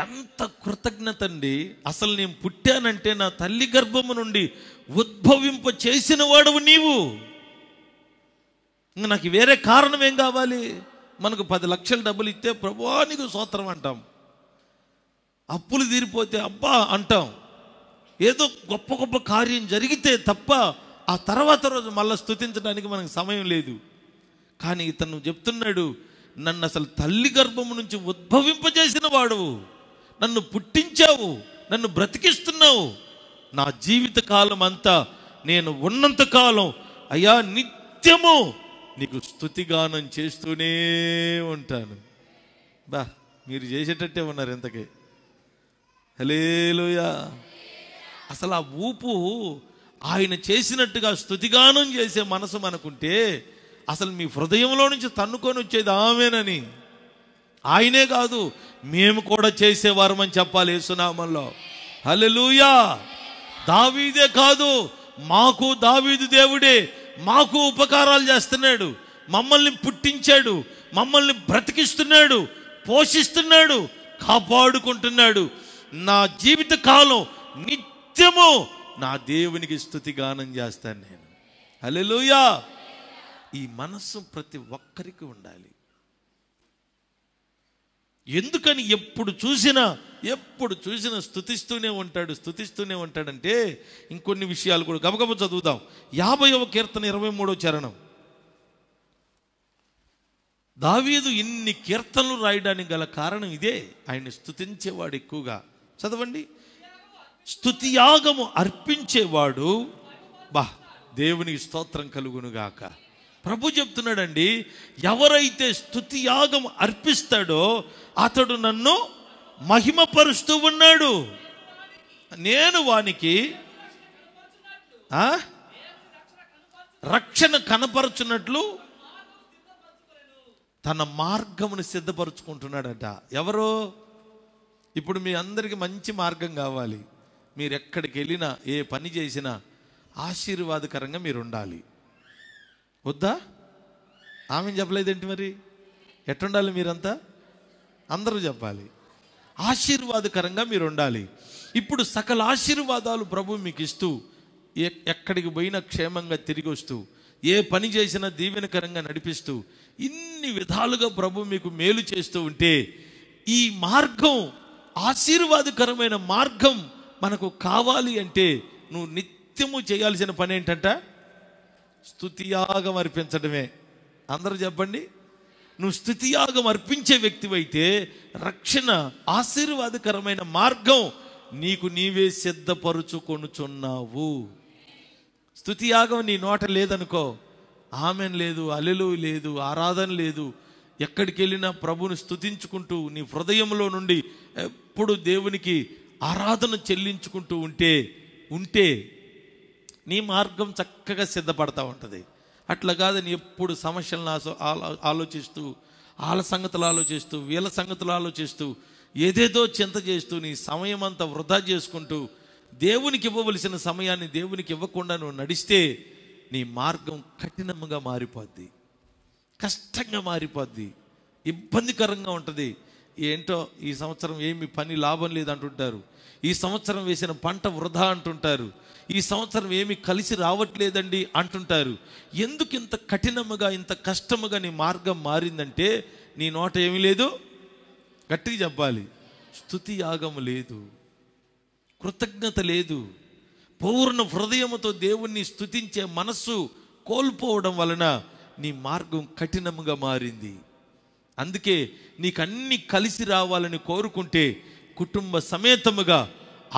S1: ఎంత కృతజ్ఞత అండి. అసలు నేను పుట్టానంటే నా తల్లి గర్భము నుండి ఉద్భవింప చేసిన వాడవు నీవు. ఇంకా నాకు వేరే కారణం ఏం కావాలి? మనకు 10 లక్షల డబ్బులు ఇస్తే ప్రభువా నీకు స్తోత్రం అంటాం, అప్పులు తీరిపోతే అబ్బా అంటాం, ఏదో గొప్ప గొప్ప కార్యం జరిగితే తప్ప ఆ తర్వాత రోజు మళ్ళీ స్తుతించడానికి మనకు సమయం లేదు. కానీ ఇతను చెప్తున్నాడు, నన్ను అసలు తల్లి గర్భము నుంచి ఉద్భవింపజేసిన వాడువు, నన్ను పుట్టించావు, నన్ను బ్రతికిస్తున్నావు. నా జీవిత కాలం అంతా, నేను ఉన్నంత కాలం అయ్యా నిత్యము నీకు స్తుతిగానం చేస్తూనే ఉంటాను. బా, మీరు చేసేటట్టే ఉన్నారు ఎంతకే. హల్లెలూయా. అసలు ఆ ఊపు ఆయన చేసినట్టుగా స్తుతిగానం చేసే మనసు మనకుంటే అసలు మీ హృదయంలో నుంచి తన్నుకొని వచ్చేది ఆమేనని. ఆయనే కాదు, మేము కూడా చేసేవారమని చెప్పాలి యేసునామంలో. హల్లెలూయా. దావీదే కాదు, మాకు దావీదు దేవుడే మాకు ఉపకారాలు చేస్తున్నాడు, మమ్మల్ని పుట్టించాడు, మమ్మల్ని బ్రతికిస్తున్నాడు, పోషిస్తున్నాడు, కాపాడుకుంటున్నాడు. నా జీవిత కాలం నిత్యము నా దేవునికి స్తుతిగానం చేస్తాను నేను. హల్లెలూయా. ఈ మనస్సు ప్రతి ఒక్కరికి ఉండాలి. ఎందుకని ఎప్పుడు చూసినా స్తుతిస్తూనే ఉంటాడంటే ఇంకొన్ని విషయాలు కూడా గబగబ చదువుదాం. 50వ కీర్తన 23వ చరణం. దావీదు ఇన్ని కీర్తనలు రాయడానికి గల కారణం ఇదే, ఆయన స్తుతించేవాడు ఎక్కువగా. చదవండి, స్తుతియాగము అర్పించేవాడు బా దేవునికి స్తోత్రం కలుగునుగాక. ప్రభు చెప్తున్నాడండి, ఎవరైతే స్తుతి యాగం అర్పిస్తాడో అతడు నన్ను మహిమపరుస్తూ ఉన్నాడు. నేను వానికి రక్షణ కనపరచున్నట్లు తన మార్గమును సిద్ధపరచుకుంటున్నాడట. ఎవరు? ఇప్పుడు మీ అందరికీ మంచి మార్గం కావాలి. మీరు ఎక్కడికి వెళ్ళినా, ఏ పని చేసినా ఆశీర్వాదకరంగా మీరు ఉండాలి. వద్దా? ఆమె చెప్పలేదేంటి? మరి ఎట్టుండాలి? మీరంతా అందరూ చెప్పాలి. ఆశీర్వాదకరంగా మీరు ఉండాలి. ఇప్పుడు సకల ఆశీర్వాదాలు ప్రభు మీకు ఇస్తూ, ఎక్కడికి పోయినా క్షేమంగా తిరిగి వస్తూ, ఏ పని చేసినా దీవెనకరంగా నడిపిస్తూ, ఇన్ని విధాలుగా ప్రభు మీకు మేలు చేస్తూ ఉంటే, ఈ మార్గం ఆశీర్వాదకరమైన మార్గం మనకు కావాలి అంటే నువ్వు నిత్యము చేయాల్సిన పని ఏంటంట? స్తుతియాగం అర్పించడమే. అందరూ చెప్పండి. నువ్వు స్తుతియాగం అర్పించే వ్యక్తివైతే రక్షణ ఆశీర్వాదకరమైన మార్గం నీకు నీవే సిద్ధపరుచుకొనుచున్నావు. స్తుతియాగం నీ నోట లేదనుకో, ఆమెన్ లేదు, హల్లెలూయా లేదు, ఆరాధన లేదు, ఎక్కడికి వెళ్ళినా ప్రభువుని స్తుతించుకుంటూ నీ హృదయంలో నుండి ఎప్పుడు దేవునికి ఆరాధన చెల్లించుకుంటూ ఉంటే నీ మార్గం చక్కగా సిద్ధపడతా ఉంటుంది. అట్లా కాదని ఎప్పుడు సమస్యలను ఆలోచిస్తూ, వాళ్ళ సంగతులు ఆలోచిస్తూ, వీళ్ళ సంగతులు ఆలోచిస్తూ, ఏదేదో చింత చేస్తూ నీ సమయం అంతా వృధా చేసుకుంటూ దేవునికి ఇవ్వవలసిన సమయాన్ని దేవునికి ఇవ్వకుండా నువ్వు నడిస్తే నీ మార్గం కఠినంగా మారిపోద్ది, కష్టంగా మారిపోద్ది, ఇబ్బందికరంగా ఉంటుంది. ఏంటో ఈ సంవత్సరం ఏమి పని లాభం లేదంటుంటారు, ఈ సంవత్సరం వేసిన పంట వృధా అంటుంటారు, ఈ సంవత్సరం ఏమి కలిసి రావట్లేదండి అంటుంటారు. ఎందుకు ఇంత కఠినముగా, ఇంత కష్టముగా నీ మార్గం మారిందంటే నీ నోట ఏమీ లేదు. గట్టిగా చెప్పాలి. స్తుతి యాగము లేదు, కృతజ్ఞత లేదు, పూర్ణ హృదయముతో దేవుణ్ణి స్తుతించే మనస్సు కోల్పోవడం వలన నీ మార్గం కఠినముగా మారింది. అందుకే నీకు అన్ని కలిసి రావాలని కోరుకుంటే కుటుంబ సమేతముగా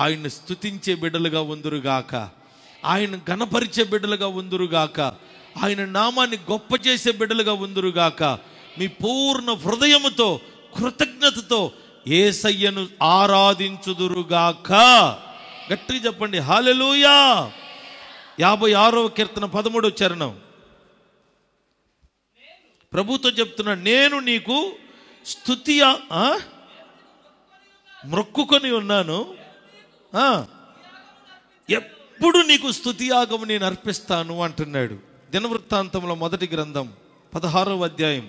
S1: ఆయన్ని స్తుతించే బిడ్డలుగా ఉందురుగాక, ఆయన ఘనపరిచే బిడ్డలుగా ఉందురుగాక, ఆయన నామాన్ని గొప్ప చేసే బిడ్డలుగా ఉందురుగాక. మీ పూర్ణ హృదయముతో కృతజ్ఞతతో యేసయ్యను ఆరాధించుదురుగాక. గట్టిగా చెప్పండి హల్లెలూయా. 56వ కీర్తన 13వ చరణం. ప్రభుతో చెప్తున్నా, నేను నీకు స్తుతి మొక్కుకొని ఉన్నాను, ఎప్పుడు నీకు స్తుతియాగము నేను అర్పిస్తాను అంటున్నాడు. దినవృత్తాంతంలో మొదటి గ్రంథం 16వ అధ్యాయం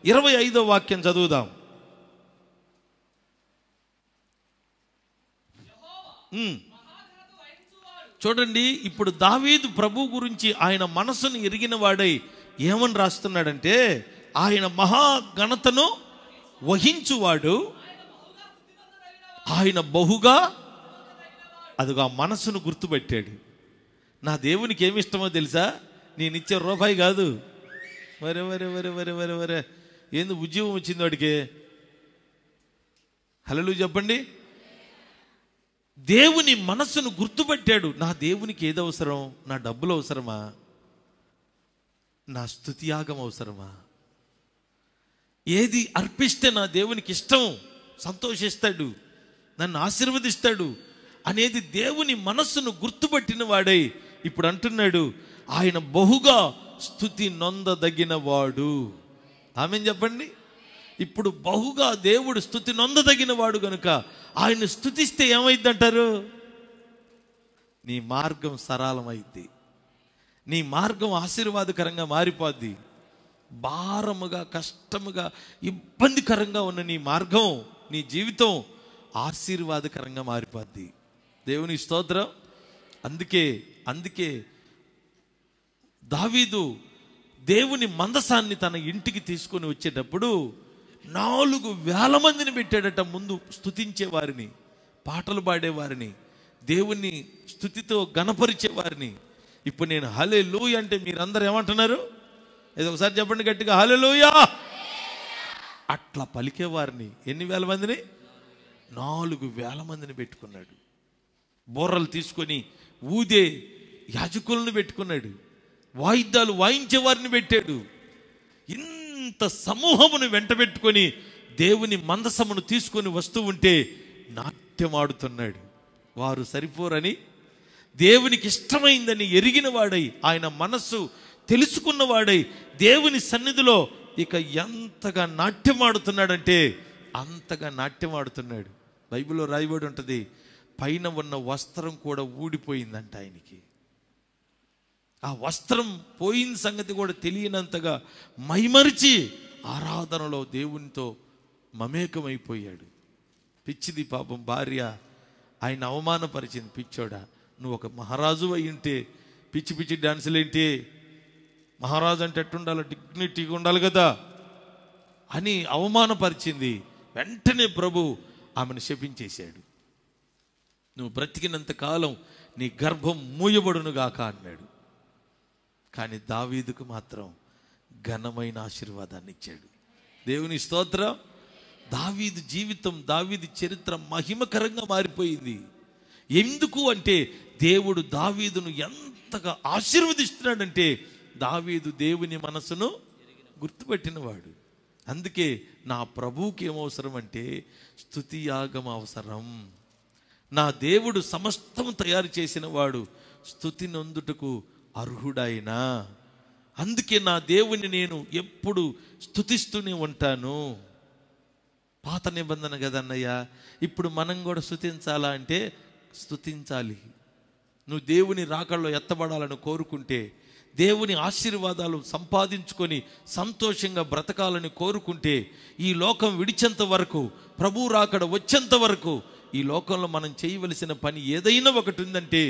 S1: 25వ వాక్యం చదువుదాం. చూడండి, ఇప్పుడు దావీదు ప్రభు గురించి ఆయన మనసును ఎరిగిన వాడై ఏమని రాస్తున్నాడంటే, ఆయన మహాఘనతను వహించువాడు, ఆయన బహుగా అదిగా మనసును గుర్తుపెట్టాడు. నా దేవునికి ఏమి ఇష్టమో తెలుసా? నేను ఇచ్చే రూపాయి కాదు. వరే వరే వరే వరే వరే వరే ఏంది ఉద్యోగం వచ్చింది వాడికి? హల్లెలూయా చెప్పండి. దేవుని మనస్సును గుర్తుపెట్టాడు. నా దేవునికి ఏది అవసరం? నా డబ్బులు అవసరమా? నా స్తుతియాగం అవసరమా? ఏది అర్పిస్తే నా దేవునికి ఇష్టం, సంతోషిస్తాడు, నన్ను ఆశీర్వదిస్తాడు అనేది దేవుని మనస్సును గుర్తుపట్టిన వాడై ఇప్పుడు అంటున్నాడు, ఆయన బహుగా స్తుతి నొందదగిన వాడు. ఆమేన్ చెప్పండి. ఇప్పుడు బహుగా దేవుడు స్తుతి నొందదగిన వాడు గనుక ఆయన స్తుతిస్తే ఏమైందంటారు? నీ మార్గం సరళమైద్ది, నీ మార్గం ఆశీర్వాదకరంగా మారిపోద్ది. భారముగా, కష్టముగా, ఇబ్బందికరంగా ఉన్న నీ మార్గం, నీ జీవితం ఆశీర్వాదకరంగా మారిపోద్ది. దేవుని స్తోత్రం. అందుకే దావీదు దేవుని మందసాన్ని తన ఇంటికి తీసుకొని వచ్చేటప్పుడు 4,000 మందిని పెట్టాడట. ముందు స్తుతించే వారిని, పాటలు పాడేవారిని, దేవుని స్తుతితో గణపరిచేవారిని. ఇప్పుడు నేను హల్లెలూయా అంటే మీరందరూ ఏమంటున్నారు? ఏదో ఒకసారి చెప్పండి గట్టిగా, హల్లెలూయా. అట్లా పలికేవారిని ఎన్ని వేల మందిని? 4,000 మందిని పెట్టుకున్నాడు. బోర్రలు తీసుకొని ఊదే యాజకులను పెట్టుకున్నాడు, వాయిద్యాలు వాయించే వారిని పెట్టాడు. ఇంత సమూహమును వెంట పెట్టుకొని దేవుని మందసమును తీసుకొని వస్తూ ఉంటే నాట్యమాడుతున్నాడు. వారు సరిపోరని, దేవునికి ఇష్టమైందని ఎరిగిన వాడై, ఆయన మనస్సు తెలుసుకున్నవాడై దేవుని సన్నిధిలో ఇక ఎంతగా నాట్యమాడుతున్నాడంటే అంతగా నాట్యమాడుతున్నాడు. బైబిల్లో రాయబడి ఉంటుంది, పైన ఉన్న వస్త్రం కూడా ఊడిపోయిందంట ఆయనకి. ఆ వస్త్రం పోయిన సంగతి కూడా తెలియనంతగా మైమరిచి ఆరాధనలో దేవునితో మమేకమైపోయాడు. పిచ్చిది పాపం భార్య ఆయన అవమానపరిచింది. పిచ్చోడా, నువ్వు ఒక మహారాజు అయి ఉంటే పిచ్చి పిచ్చి డాన్సులేంటి, మహారాజు అంటే ఎట్టుండాలి, డిగ్నిటీగా ఉండాలి కదా అని అవమానపరిచింది. వెంటనే ప్రభు ఆమెను శపించేశాడు. నువ్వు బ్రతికినంత కాలం నీ గర్భం మూయబడునుగాక అన్నాడు. కానీ దావీదుకు మాత్రం ఘనమైన ఆశీర్వాదాన్ని ఇచ్చాడు. దేవుని స్తోత్రం. దావీదు జీవితం, దావీదు చరిత్ర మహిమకరంగా మారిపోయింది. ఎందుకు అంటే దేవుడు దావీదును ఎంతగా ఆశీర్వదిస్తున్నాడంటే దావీదు దేవుని మనసును గుర్తుపెట్టినవాడు. అందుకే నా ప్రభువుకి ఏమవసరం అంటే స్తుతియాగం అవసరం. నా దేవుడు సమస్తం తయారు చేసిన వాడు స్తుతి నొందుటకు అర్హుడైనా, అందుకే నా దేవుని నేను ఎప్పుడు స్తుతిస్తూనే ఉంటాను. పాత నిబంధన కదన్నయ్య, ఇప్పుడు మనం కూడా స్తుతించాలా అంటే స్తుతించాలి. నువ్వు దేవుని రాకడలో ఎత్తబడాలని కోరుకుంటే, దేవుని ఆశీర్వాదాలు సంపాదించుకొని సంతోషంగా బ్రతకాలని కోరుకుంటే, ఈ లోకం విడిచేంత వరకు, ప్రభు రాకడ వచ్చేంత వరకు ఈ లోకంలో మనం చేయవలసిన పని ఏదైనా ఒకటి ఉందంటే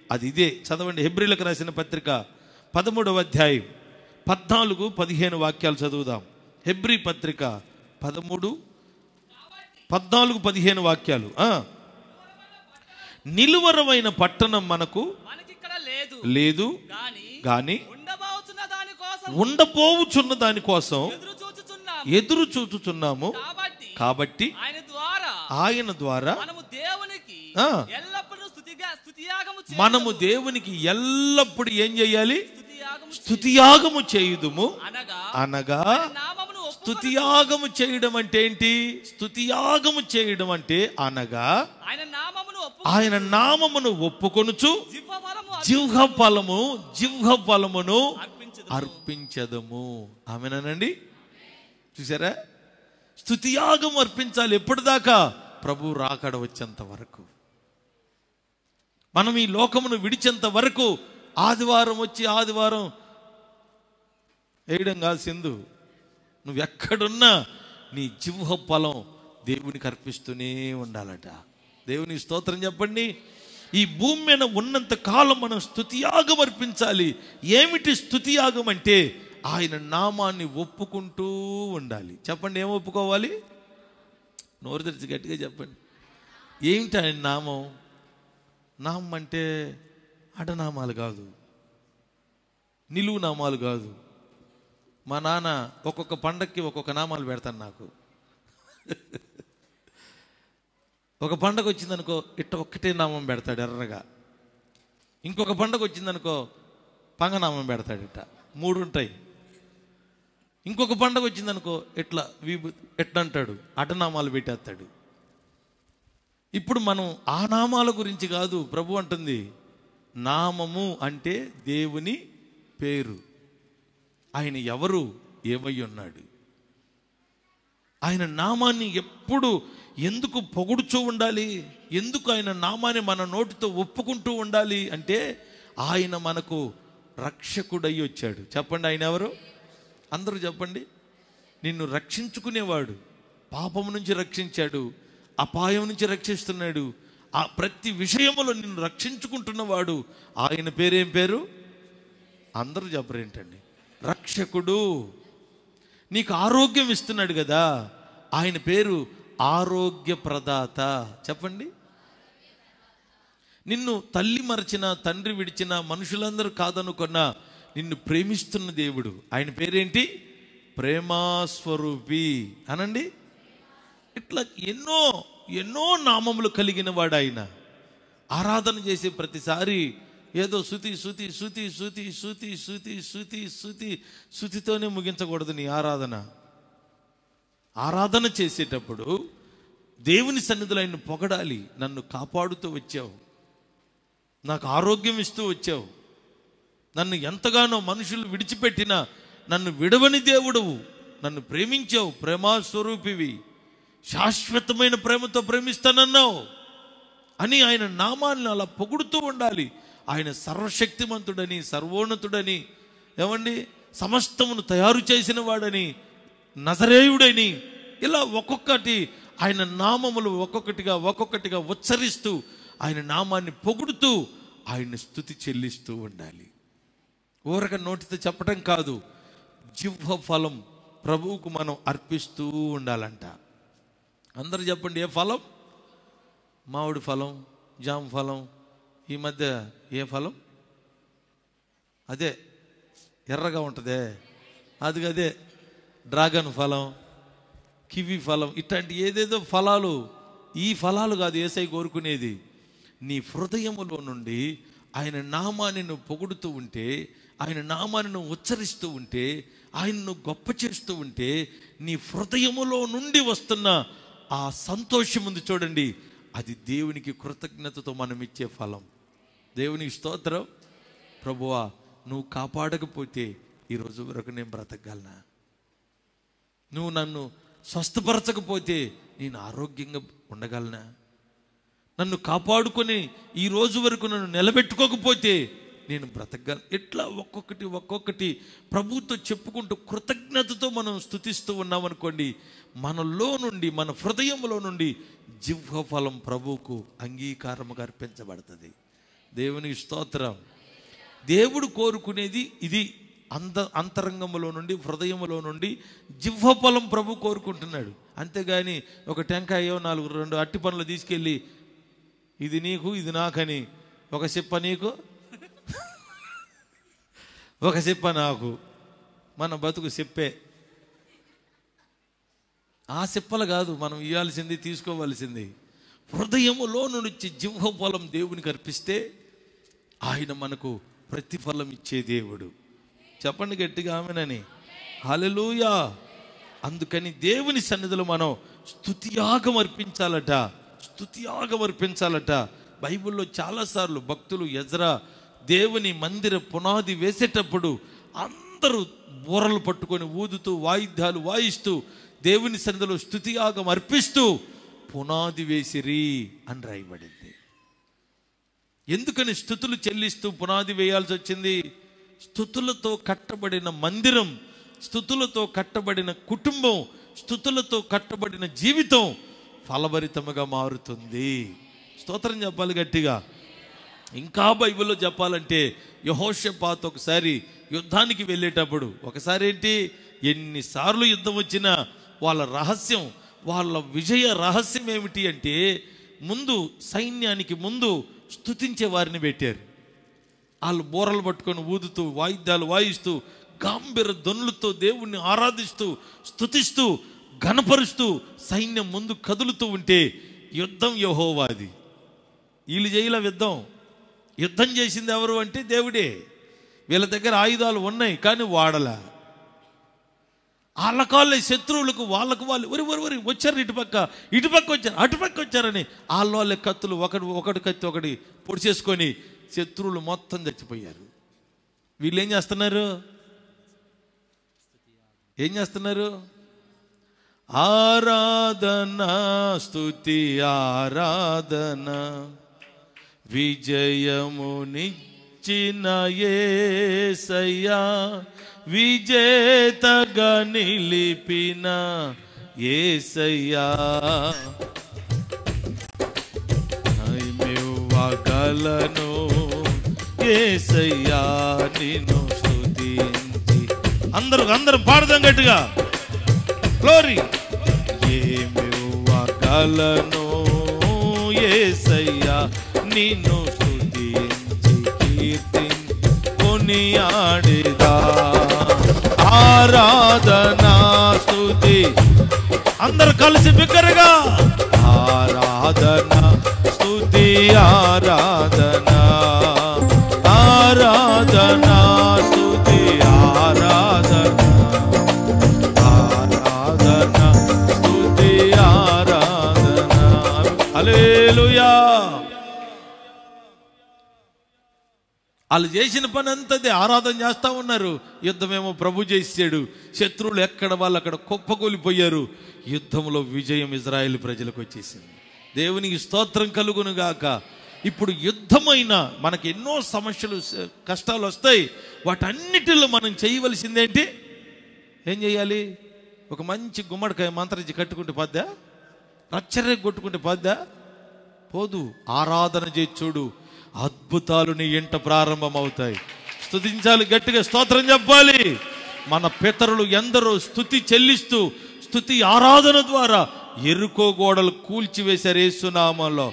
S1: అది ఇదే. చదవండి, హెబ్రీలకు రాసిన పత్రిక 13వ అధ్యాయం 14-15 వాక్యాలు చదువుదాం. హెబ్రీ పత్రిక 13, 14-15 వాక్యాలు. నిలువరమైన పట్టణం మనకు లేదు గాని ఉండబోవుచున్న దానికోసం ఎదురు చూచుచున్నాము. కాబట్టి ఆయన ద్వారా మనము దేవునికి ఎల్లప్పుడు ఏం చేయాలి? స్తుతియాగము చేయుదుము. అనగా స్తుతియాగము చేయడం అంటే ఏంటి? స్తుతియాగము చేయడం అంటే అనగా ఆయన నామమును ఒప్పుకొనుచు జిహ్వ ఫలమును అర్పించదము. ఆమేనండి. చూసారా, స్తుతియాగం అర్పించాలి. ఎప్పటిదాకా? ప్రభు రాకడ వచ్చేంత వరకు. మనం ఈ లోకమును విడిచేంత వరకు ఆదివారం వచ్చి ఆదివారం వేయడం కాదు సింధు. నువ్వు ఎక్కడున్నా నీ జిహ్వ ఫలం దేవునికి అర్పిస్తూనే ఉండాలట. దేవుని స్తోత్రం చెప్పండి. ఈ భూమి మీద ఉన్నంత కాలం మనం స్తుతియాగం అర్పించాలి. ఏమిటి స్తుతియాగం అంటే ఆయన నామాన్ని ఒప్పుకుంటూ ఉండాలి. చెప్పండి, ఏం ఒప్పుకోవాలి? నోరు తెరిచి గట్టిగా చెప్పండి. ఏమిటి ఆయన నామం? నామం అంటే అడనామాలు కాదు, నిలువు నామాలు కాదు. మా నాన్న ఒక్కొక్క పండక్కి ఒక్కొక్క నామాలు పెడతాను నాకు. ఒక పండగ వచ్చిందనుకో ఇట్ట ఒక్కటే నామం పెడతాడు ఎర్రగా. ఇంకొక పండగ వచ్చిందనుకో పంగనామం పెడతాడు. ఇట్ట 3 ఉంటాయి. ఇంకొక పండగ వచ్చిందనుకో ఇట్లా ఎట్లా అంటాడు, అటనామాలు పెట్టేస్తాడు. ఇప్పుడు మనం ఆ నామాల గురించి కాదు. ప్రభు అంటుంది నామము అంటే దేవుని పేరు. ఆయన ఎవరు, ఏమై ఉన్నాడు, ఆయన నామాన్ని ఎప్పుడు ఎందుకు పొగుడుచూ ఉండాలి, ఎందుకు ఆయన నామాన్ని మన నోటితో ఒప్పుకుంటూ ఉండాలి అంటే ఆయన మనకు రక్షకుడై వచ్చాడు. చెప్పండి, ఆయన ఎవరు? అందరూ చెప్పండి. నిన్ను రక్షించుకునేవాడు. పాపం నుంచి రక్షించాడు, అపాయం నుంచి రక్షిస్తున్నాడు. ఆ ప్రతి విషయంలో నిన్ను రక్షించుకుంటున్నవాడు. ఆయన పేరేం పేరు? అందరూ చెప్పరేంటండి? రక్షకుడు. నీకు ఆరోగ్యం ఇస్తున్నాడు కదా, ఆయన పేరు ఆరోగ్య ప్రదాత. చెప్పండి. నిన్ను తల్లి మరచిన, తండ్రి విడిచిన, మనుషులందరూ కాదనుకున్నా నిన్ను ప్రేమిస్తున్న దేవుడు. ఆయన పేరేంటి? ప్రేమాస్వరూపి అనండి. ఇట్లా ఎన్నో ఎన్నో నామములు కలిగిన వాడు ఆయన. ఆరాధన చేసే ప్రతిసారి ఏదో శృతి శృతి శృతి శృతి శృతి శృతి శృతి శృతి శృతితోనే ముగించకూడదు నీ ఆరాధన. ఆరాధన చేసేటప్పుడు దేవుని సన్నిధిలో ఆయన పొగడాలి. నన్ను కాపాడుతూ వచ్చావు, నాకు ఆరోగ్యం ఇస్తూ వచ్చావు, నన్ను ఎంతగానో మనుషులు విడిచిపెట్టినా నన్ను విడవని దేవుడవు, నన్ను ప్రేమించావు, ప్రేమా స్వరూపివి, శాశ్వతమైన ప్రేమతో ప్రేమిస్తానన్నావు అని ఆయన నామాన్ని అలా పొగుడుతూ ఉండాలి. ఆయన సర్వశక్తిమంతుడని, సర్వోన్నతుడని, ఏమండి సమస్తమును తయారు చేసిన వాడని, నజరేయుడని, ఇలా ఒక్కొక్కటి ఆయన నామములు ఒక్కొక్కటిగా ఉచ్చరిస్తూ ఆయన నామాన్ని పొగుడుతూ ఆయన స్తుతి చెల్లిస్తూ ఉండాలి. ఊరక నోటితో చెప్పడం కాదు, జిహ్వ ఫలం ప్రభువుకు మనం అర్పిస్తూ ఉండాలంట. అందరూ చెప్పండి, ఏ ఫలం? మామిడి ఫలం, జామ ఫలం, ఈ మధ్య ఏ ఫలం? అదే ఎర్రగా ఉంటుందే, అదే డ్రాగన్ ఫలం, కివి ఫలం, ఇట్లాంటి ఏదేదో ఫలాలు. ఈ ఫలాలు కాదు యేసయ్య కోరుకునేది. నీ హృదయములో నుండి ఆయన నామాన్ని నువ్వు పొగుడుతూ ఉంటే, ఆయన నామాన్ని నువ్వు ఉచ్చరిస్తూ ఉంటే, ఆయన్ను గొప్ప చేస్తూ ఉంటే, నీ హృదయములో నుండి వస్తున్న ఆ సంతోషం ఉంది చూడండి, అది దేవునికి కృతజ్ఞతతో మనం ఇచ్చే ఫలం. దేవునికి స్తోత్రం. ప్రభువా, నువ్వు కాపాడకపోతే ఈరోజు వరకు నేను బ్రతకగలనా? నువ్వు నన్ను స్వస్థపరచకపోతే నేను ఆరోగ్యంగా ఉండగలనా? నన్ను కాపాడుకొని ఈ రోజు వరకు నన్ను నిలబెట్టుకోకపోతే నేను బ్రతకగలను? ఇట్లా ఒక్కొక్కటి ప్రభుతో చెప్పుకుంటూ కృతజ్ఞతతో మనం స్తుతిస్తూ ఉన్నామనుకోండి, మనలో నుండి, మన హృదయంలో నుండి జిహ్వ ఫలం ప్రభువుకు అంగీకారముగా అర్పించబడుతుంది. దేవునికి స్తోత్రం. దేవుడు కోరుకునేది ఇది. అంతరంగములో నుండి, హృదయములో నుండి జిహ్వ ఫలం ప్రభు కోరుకుంటున్నాడు. అంతేగాని ఒక టెంకాయో 2 అట్టి పనులు తీసుకెళ్ళి ఇది నీకు ఇది నాకని, ఒక సిప్ప నీకు ఒక సిప్ప నాకు, మన బతుకు సిప్పే. ఆ సిప్పలు కాదు మనం ఇవ్వాల్సింది, తీసుకోవాల్సింది. హృదయములో నుంచి జిహ్వ ఫలం దేవునికి అర్పిస్తే ఆయన మనకు ప్రతిఫలం ఇచ్చే దేవుడు. చెప్పండి గట్టిగా ఆమేనని. హల్లెలూయా. అందుకని దేవుని సన్నిధిలో మనం స్తుతియాగం అర్పించాలట. బైబిల్లో చాలాసార్లు భక్తులు ఎజ్రా దేవుని మందిర పునాది వేసేటప్పుడు అందరూ బూరలు పట్టుకొని ఊదుతూ, వాయిద్యాలు వాయిస్తూ, దేవుని సన్నిధిలో స్తుతియాగం అర్పిస్తూ పునాది వేసిరి అని రాయబడింది. ఎందుకని స్తుతులు చెల్లిస్తూ పునాది వేయాల్సి వచ్చింది? స్తుతులతో కట్టబడిన మందిరం, స్తుతులతో కట్టబడిన కుటుంబం, స్తుతులతో కట్టబడిన జీవితం ఫలభరితముగా మారుతుంది. స్తోత్రం చెప్పాలి గట్టిగా. ఇంకా బైబిల్లో చెప్పాలంటే యెహోషాపాతు ఒకసారి యుద్ధానికి వెళ్ళేటప్పుడు, ఒకసారి ఏంటి, ఎన్నిసార్లు యుద్ధం వచ్చినా వాళ్ళ విజయ రహస్యం ఏమిటి అంటే, ముందు సైన్యానికి ముందు స్తుతించే వారిని పెట్టారు. వాళ్ళు బోరలు పట్టుకొని ఊదుతూ, వాయిద్యాలు వాయిస్తూ, గాంభీర ధ్వనులతో దేవుణ్ణి ఆరాధిస్తూ, స్తుతిస్తూ, ఘనపరుస్తూ సైన్యం ముందు కదులుతూ ఉంటే యుద్ధం యెహోవాది. వీళ్ళు చేయలే యుద్ధం చేసింది ఎవరు అంటే దేవుడే. వీళ్ళ దగ్గర ఆయుధాలు ఉన్నాయి కానీ వాడలా. వాళ్ళకాళ్ళే శత్రువులకు వాళ్ళకు వాళ్ళు వచ్చారు, ఇటుపక్క వచ్చారు, అటుపక్క వచ్చారని వాళ్ళ కత్తులు ఒకటి కత్తి ఒకటి పొడిచేసుకొని శత్రువులు మొత్తం చచ్చిపోయారు. వీళ్ళు ఏం చేస్తున్నారు? ఆరాధన, స్తుతి ఆరాధన, విజయమునిచ్చిన యేసయ్యా, విజేతగా నిలిపిన యేసయ్యా, ఇవ్వగలను యేసయ్యా నిన్ను స్తుతించి. అందరూ పాడదాం గట్టిగా. గ్లోరీ. ఏమివ్వగలను యేసయ్యా నిన్ను స్తుతించి కీర్తించి కొనియాడెదా. ఆరాధనా స్తుతి అందరు కలిసి బిగ్గరగా. ఆరాధన స్తుతి ఆరాధన హల్లెలూయా. వాళ్ళు చేసిన పని అంతదే, ఆరాధన చేస్తూ ఉన్నారు. యుద్ధమేమో ప్రభు చేసాడు. శత్రువులు ఎక్కడ వాళ్ళు అక్కడ కుప్పకూలిపోయారు. యుద్ధంలో విజయం ఇజ్రాయేల్ ప్రజలకు వచ్చేసింది. దేవునికి స్తోత్రం కలుగును గాక. ఇప్పుడు యుద్ధమైన మనకి ఎన్నో సమస్యలు కష్టాలు వస్తాయి. వాటన్నిటిలో మనం చేయవలసిందేంటి? ఏం చేయాలి? ఒక మంచి గుమ్మడికాయ మంత్రించి కట్టుకుంటే పోద్దా? రచ్చరే కొట్టుకుంటే పోద్దా? పోదు. ఆరాధన చేసి చూడు, అద్భుతాలు నీ ఇంట ప్రారంభమవుతాయి. స్తుతించాలి, గట్టిగా స్తోత్రం చెప్పాలి. మన పితరులు ఎందరో స్తుతి చెల్లిస్తూ స్తుతి ఆరాధన ద్వారా ఎరుకో గోడలు కూల్చివేశారు. యేసునామంలో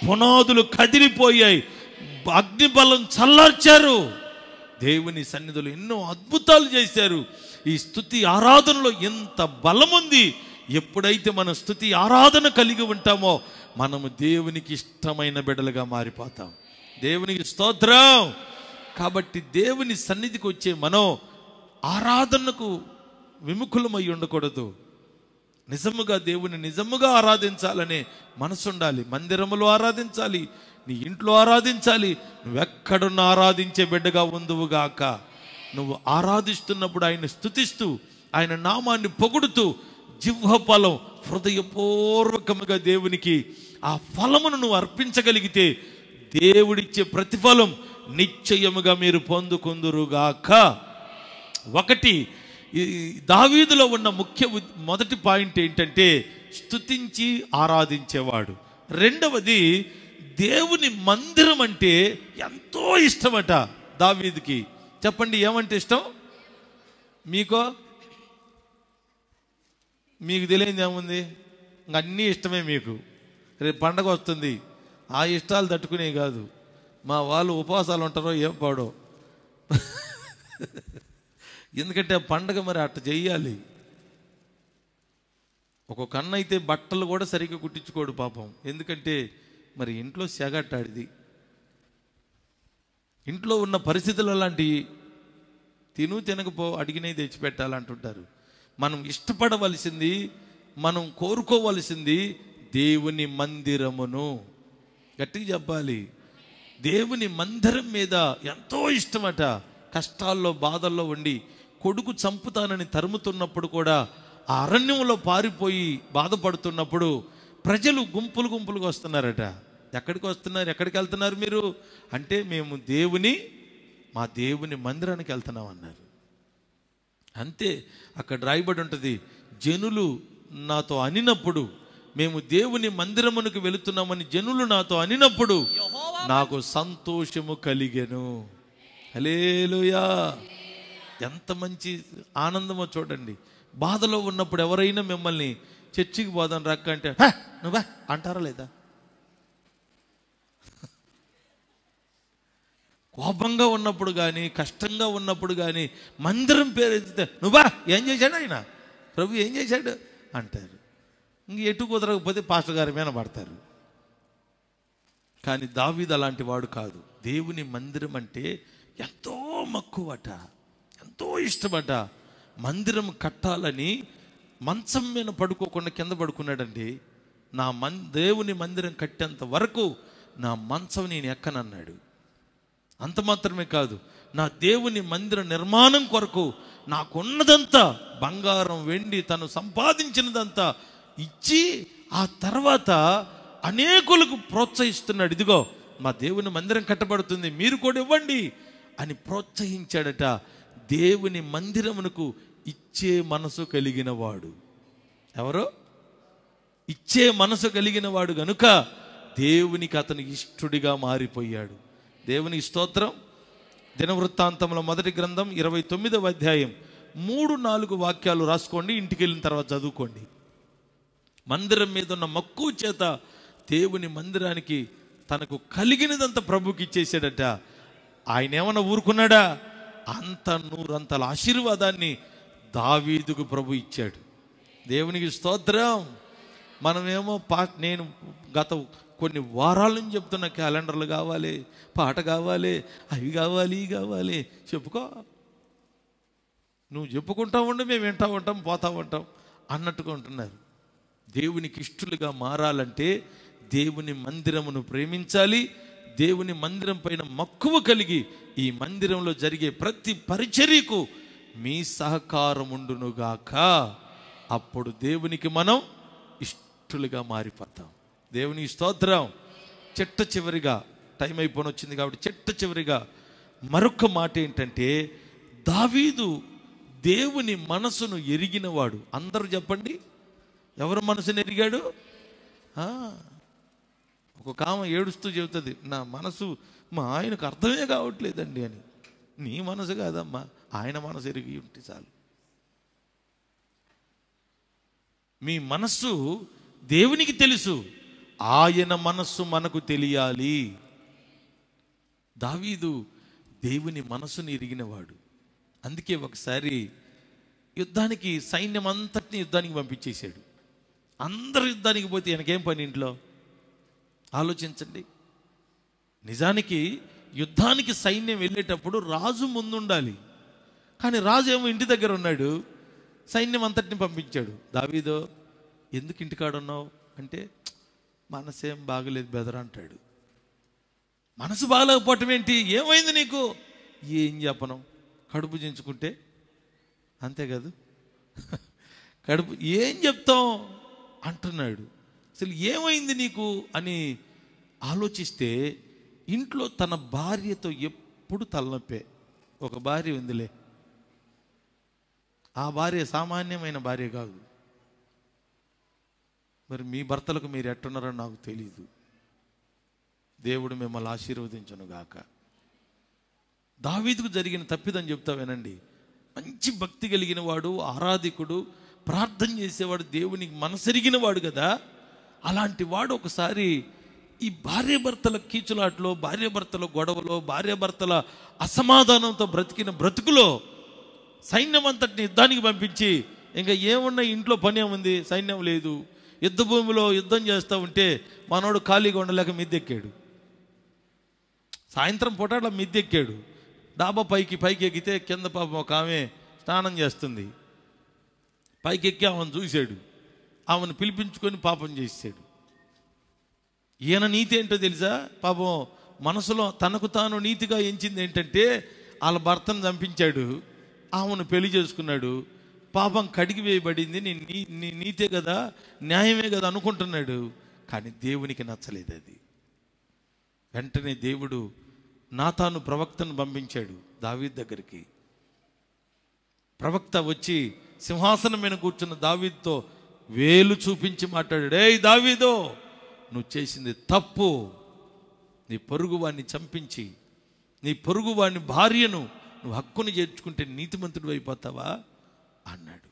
S1: పునాదులు కదిలిపోయాయి, అగ్నిబలం చల్లార్చారు. దేవుని సన్నిధిలో ఎన్నో అద్భుతాలు చేశారు. ఈ స్తుతి ఆరాధనలో ఎంత బలం ఉంది. ఎప్పుడైతే మనం స్తుతి ఆరాధన కలిగి ఉంటామో మనము దేవునికి ఇష్టమైన బిడ్డలుగా మారిపోతాం. దేవునికి స్తోత్రం. కాబట్టి దేవుని సన్నిధికి వచ్చే మనం ఆరాధనకు విముఖులమై ఉండకూడదు. నిజముగా దేవుని నిజముగా ఆరాధించాలనే మనసు ఉండాలి. మందిరములో ఆరాధించాలి, నీ ఇంట్లో ఆరాధించాలి. నువ్వెక్కడున్న ఆరాధించే బిడ్డగా ఉందువుగాక. నువ్వు ఆరాధిస్తున్నప్పుడు ఆయన స్తుతిస్తూ ఆయన నామాన్ని పొగుడుతూ జిహ్వ ఫలం హృదయపూర్వకముగా దేవునికి ఆ ఫలమును నువ్వు అర్పించగలిగితే దేవుడిచ్చే ప్రతిఫలం నిశ్చయముగా మీరు పొందుకుందురుగాక. ఒకటి, దావీదులో ఉన్న మొదటి పాయింట్ ఏంటంటే స్తుతించి ఆరాధించేవాడు. రెండవది, దేవుని మందిరం అంటే ఎంతో ఇష్టమట దావీదుకి. చెప్పండి, ఏమంటే ఇష్టం? మీకు తెలియదు ఏముంది? ఇంక అన్నీ ఇష్టమే మీకు. రేపు పండగ వస్తుంది, ఆ ఇష్టాలు తట్టుకునే కాదు. మా వాళ్ళు ఉపవాసాలు ఉంటారో ఏం పాడో. ఎందుకంటే ఆ పండగ మరి అట్ట చెయ్యాలి. ఒక్కొక్క అన్న అయితే బట్టలు కూడా సరిగ్గా కుట్టించుకోడు పాపం. ఎందుకంటే మరి ఇంట్లో సెగట్టాడిది. ఇంట్లో ఉన్న పరిస్థితులు అలాంటివి. తినకపో అడిగినవి తెచ్చిపెట్టాలంటుంటారు. మనం ఇష్టపడవలసింది, మనం కోరుకోవలసింది దేవుని మందిరమును. గట్టిగా చెప్పాలి, దేవుని మందిరం మీద ఎంతో ఇష్టమట. కష్టాల్లో బాధల్లో ఉండి కొడుకు చంపుతానని తరుముతున్నప్పుడు కూడా ఆ అరణ్యంలో పారిపోయి బాధపడుతున్నప్పుడు ప్రజలు గుంపులుగా వస్తున్నారట. ఎక్కడికి వస్తున్నారు? ఎక్కడికి వెళ్తున్నారు మీరు అంటే, మేము మా దేవుని మందిరానికి వెళ్తున్నాం అన్నారు. అంతే, అక్కడ రాయబడి ఉంటుంది, జనులు నాతో అనినప్పుడు, మేము దేవుని మందిరమునకు వెళుతున్నామని జనులు నాతో అనినప్పుడు నాకు సంతోషము కలిగెను. హల్లెలూయా. ఎంత మంచి ఆనందమో చూడండి. బాధలో ఉన్నప్పుడు ఎవరైనా మిమ్మల్ని చర్చికి పోదాం రక్క అంటే నువ్వా అంటారా లేదా? కోపంగా ఉన్నప్పుడు కానీ, కష్టంగా ఉన్నప్పుడు కానీ మందిరం పేరు ఎత్తితే నువ్వా ఏం చేశాడు ఆయన, ప్రభు ఏం చేశాడు అంటారు. ఇంక ఎటు కుదరకపోతే పాస్టర్ గారి మీద పడతారు. కానీ దావీదు అలాంటి వాడు కాదు. దేవుని మందిరం అంటే ఎంతో మక్కువట, ఎంతో ఇష్టమట. మందిరం కట్టాలని మంచం మీద పడుకోకుండా కింద పడుకున్నాడండి. దేవుని మందిరం కట్టేంత వరకు నా మంచం నేను ఎక్కనన్నాడు. అంత మాత్రమే కాదు, నా దేవుని మందిర నిర్మాణం కొరకు నాకున్నదంతా బంగారం వెండి తను సంపాదించినదంతా ఇచ్చి ఆ తర్వాత అనేకులకు ప్రోత్సహిస్తున్నాడు. ఇదిగో మా దేవుని మందిరం కట్టబడుతుంది, మీరు కూడా ఇవ్వండి అని ప్రోత్సహించాడట. దేవుని మందిరమునకు ఇచ్చే మనసు కలిగిన వాడు. ఎవరో ఇచ్చే మనసు కలిగిన వాడు గనుక దేవునికి అతను ఇష్టుడిగా మారిపోయాడు. దేవునికి స్తోత్రం. దినవృత్తాంతంలో మొదటి గ్రంథం 29వ అధ్యాయం 3-4 వాక్యాలు రాసుకోండి, ఇంటికి వెళ్ళిన తర్వాత చదువుకోండి. మందిరం మీద ఉన్న మక్కువ చేత దేవుని మందిరానికి తనకు కలిగినదంతా ప్రభుకి ఇచ్చేసాడట. ఆయన ఏమన్నా ఊరుకున్నాడా? అంత నూరంతల ఆశీర్వాదాన్ని దావీదుకు ప్రభు ఇచ్చాడు. దేవునికి స్తోత్రం. మనమేమో నేను గత కొన్ని వారాల నుంచి చెప్తున్న క్యాలెండర్లు కావాలి, పాట కావాలి, అవి కావాలి, ఇవి కావాలి. చెప్పుకో, నువ్వు చెప్పుకుంటా ఉండి మేము వింటా ఉంటాం, పోతా ఉంటాం అన్నట్టుగా ఉంటున్నారు. దేవునికి ఇష్టలుగా మారాలంటే దేవుని మందిరమును ప్రేమించాలి. దేవుని మందిరం పైన మక్కువ కలిగి ఈ మందిరంలో జరిగే ప్రతి పరిచర్యకు మీ సహకారం ఉండునుగాక. అప్పుడు దేవునికి మనం ఇష్టలుగా మారిపోతాం. దేవుని స్తోత్రం. చిట్ట చివరిగా టైం అయిపోయి వచ్చింది కాబట్టి చిట్ట చివరిగా మరొక మాట ఏంటంటే, దావీదు దేవుని మనసును ఎరిగినవాడు. అందరూ చెప్పండి, ఎవరు మనసును ఎరిగాడు? ఒక ఆమె ఏడుస్తూ చెబుతుంది, నా మనసు మా ఆయనకు అర్థమే కావట్లేదండి అని. నీ మనసు కాదమ్మా, ఆయన మనసు ఎరిగి ఉంటే చాలు. మీ మనస్సు దేవునికి తెలుసు, ఆయన మనస్సు మనకు తెలియాలి. దావీదు దేవుని మనసును ఎరిగినవాడు. అందుకే ఒకసారి యుద్ధానికి సైన్యం అంతటిని యుద్ధానికి పంపించేశాడు. అందరు యుద్ధానికి పోతే ఆయనకేం పని ఇంట్లో? ఆలోచించండి. నిజానికి యుద్ధానికి సైన్యం వెళ్ళేటప్పుడు రాజు ముందుండాలి, కానీ రాజు ఏమో ఇంటి దగ్గర ఉన్నాడు. సైన్యం అంతటిని పంపించాడు. దావీదో ఎందుకు ఇంటికాడున్నావు అంటే, మనసేం బాగలేదు బెదర అంటాడు. మనసు బాగలేకపోవటం ఏంటి? ఏమైంది నీకు? ఏం చెప్పను, కడుపు చించుకుంటే అంతే కదా, కడుపు ఏం చెప్తాం అంటున్నాడు. అసలు ఏమైంది నీకు అని ఆలోచిస్తే ఇంట్లో తన భార్యతో ఎప్పుడు తలనొప్పే. ఒక భార్య ఉందిలే, ఆ భార్య సామాన్యమైన భార్య కాదు. మరి మీ భర్తలకు మీరు ఎట్టున్నారో నాకు తెలియదు. దేవుడు మిమ్మల్ని ఆశీర్వదించును గాక. దావీదుకు జరిగిన తప్పిదని చెప్తా వినండి. మంచి భక్తి కలిగిన వాడు, ఆరాధికుడు, ప్రార్థన చేసేవాడు, దేవునికి మనసెరిగిన వాడు కదా. అలాంటి వాడు ఒకసారి ఈ భార్యాభర్తల కీచులాట్లో, భార్యాభర్తల గొడవలో, భార్యాభర్తల అసమాధానంతో బ్రతికిన బ్రతుకులో సైన్యం అంతటిని యుద్ధానికి పంపించి, ఇంకా ఏమున్నా ఇంట్లో పని ఏముంది, సైన్యం లేదు, యుద్ధ భూమిలో యుద్ధం చేస్తూ ఉంటే మనోడు ఖాళీగా ఉండలేక మిద్దెక్కాడు. సాయంత్రం పూట అట్లా మిద్దెక్కాడు. డాబా పైకి ఎక్కితే కింద పాపం ఒక ఆమె స్నానం చేస్తుంది. పైకి ఎక్కి ఆమెను చూశాడు, ఆమెను పిలిపించుకొని పాపం చేశాడు. ఈయన నీతి ఏంటో తెలుసా? పాపం మనసులో తనకు తాను నీతిగా ఎంచింది ఏంటంటే, వాళ్ళ భర్తను చంపించాడు, ఆమెను పెళ్లి చేసుకున్నాడు, పాపం కడిగి వేయబడింది, నీ నీతే కదా, న్యాయమే కదా అనుకుంటున్నాడు. కానీ దేవునికి నచ్చలేదు అది. వెంటనే దేవుడు నాతాను ప్రవక్తను పంపించాడు దావీదు దగ్గరికి. ప్రవక్త వచ్చి సింహాసనం మీద కూర్చున్న దావీదుతో వేలు చూపించి మాట్లాడాడు. ఏయ్ దావీదో, నువ్వు చేసింది తప్పు. నీ పొరుగు వాడిని చంపించి నీ పొరుగు వాడిని భార్యను నువ్వు హక్కుని చేర్చుకుంటే నీతిమంతుడు అయిపోతావా అన్నాడు.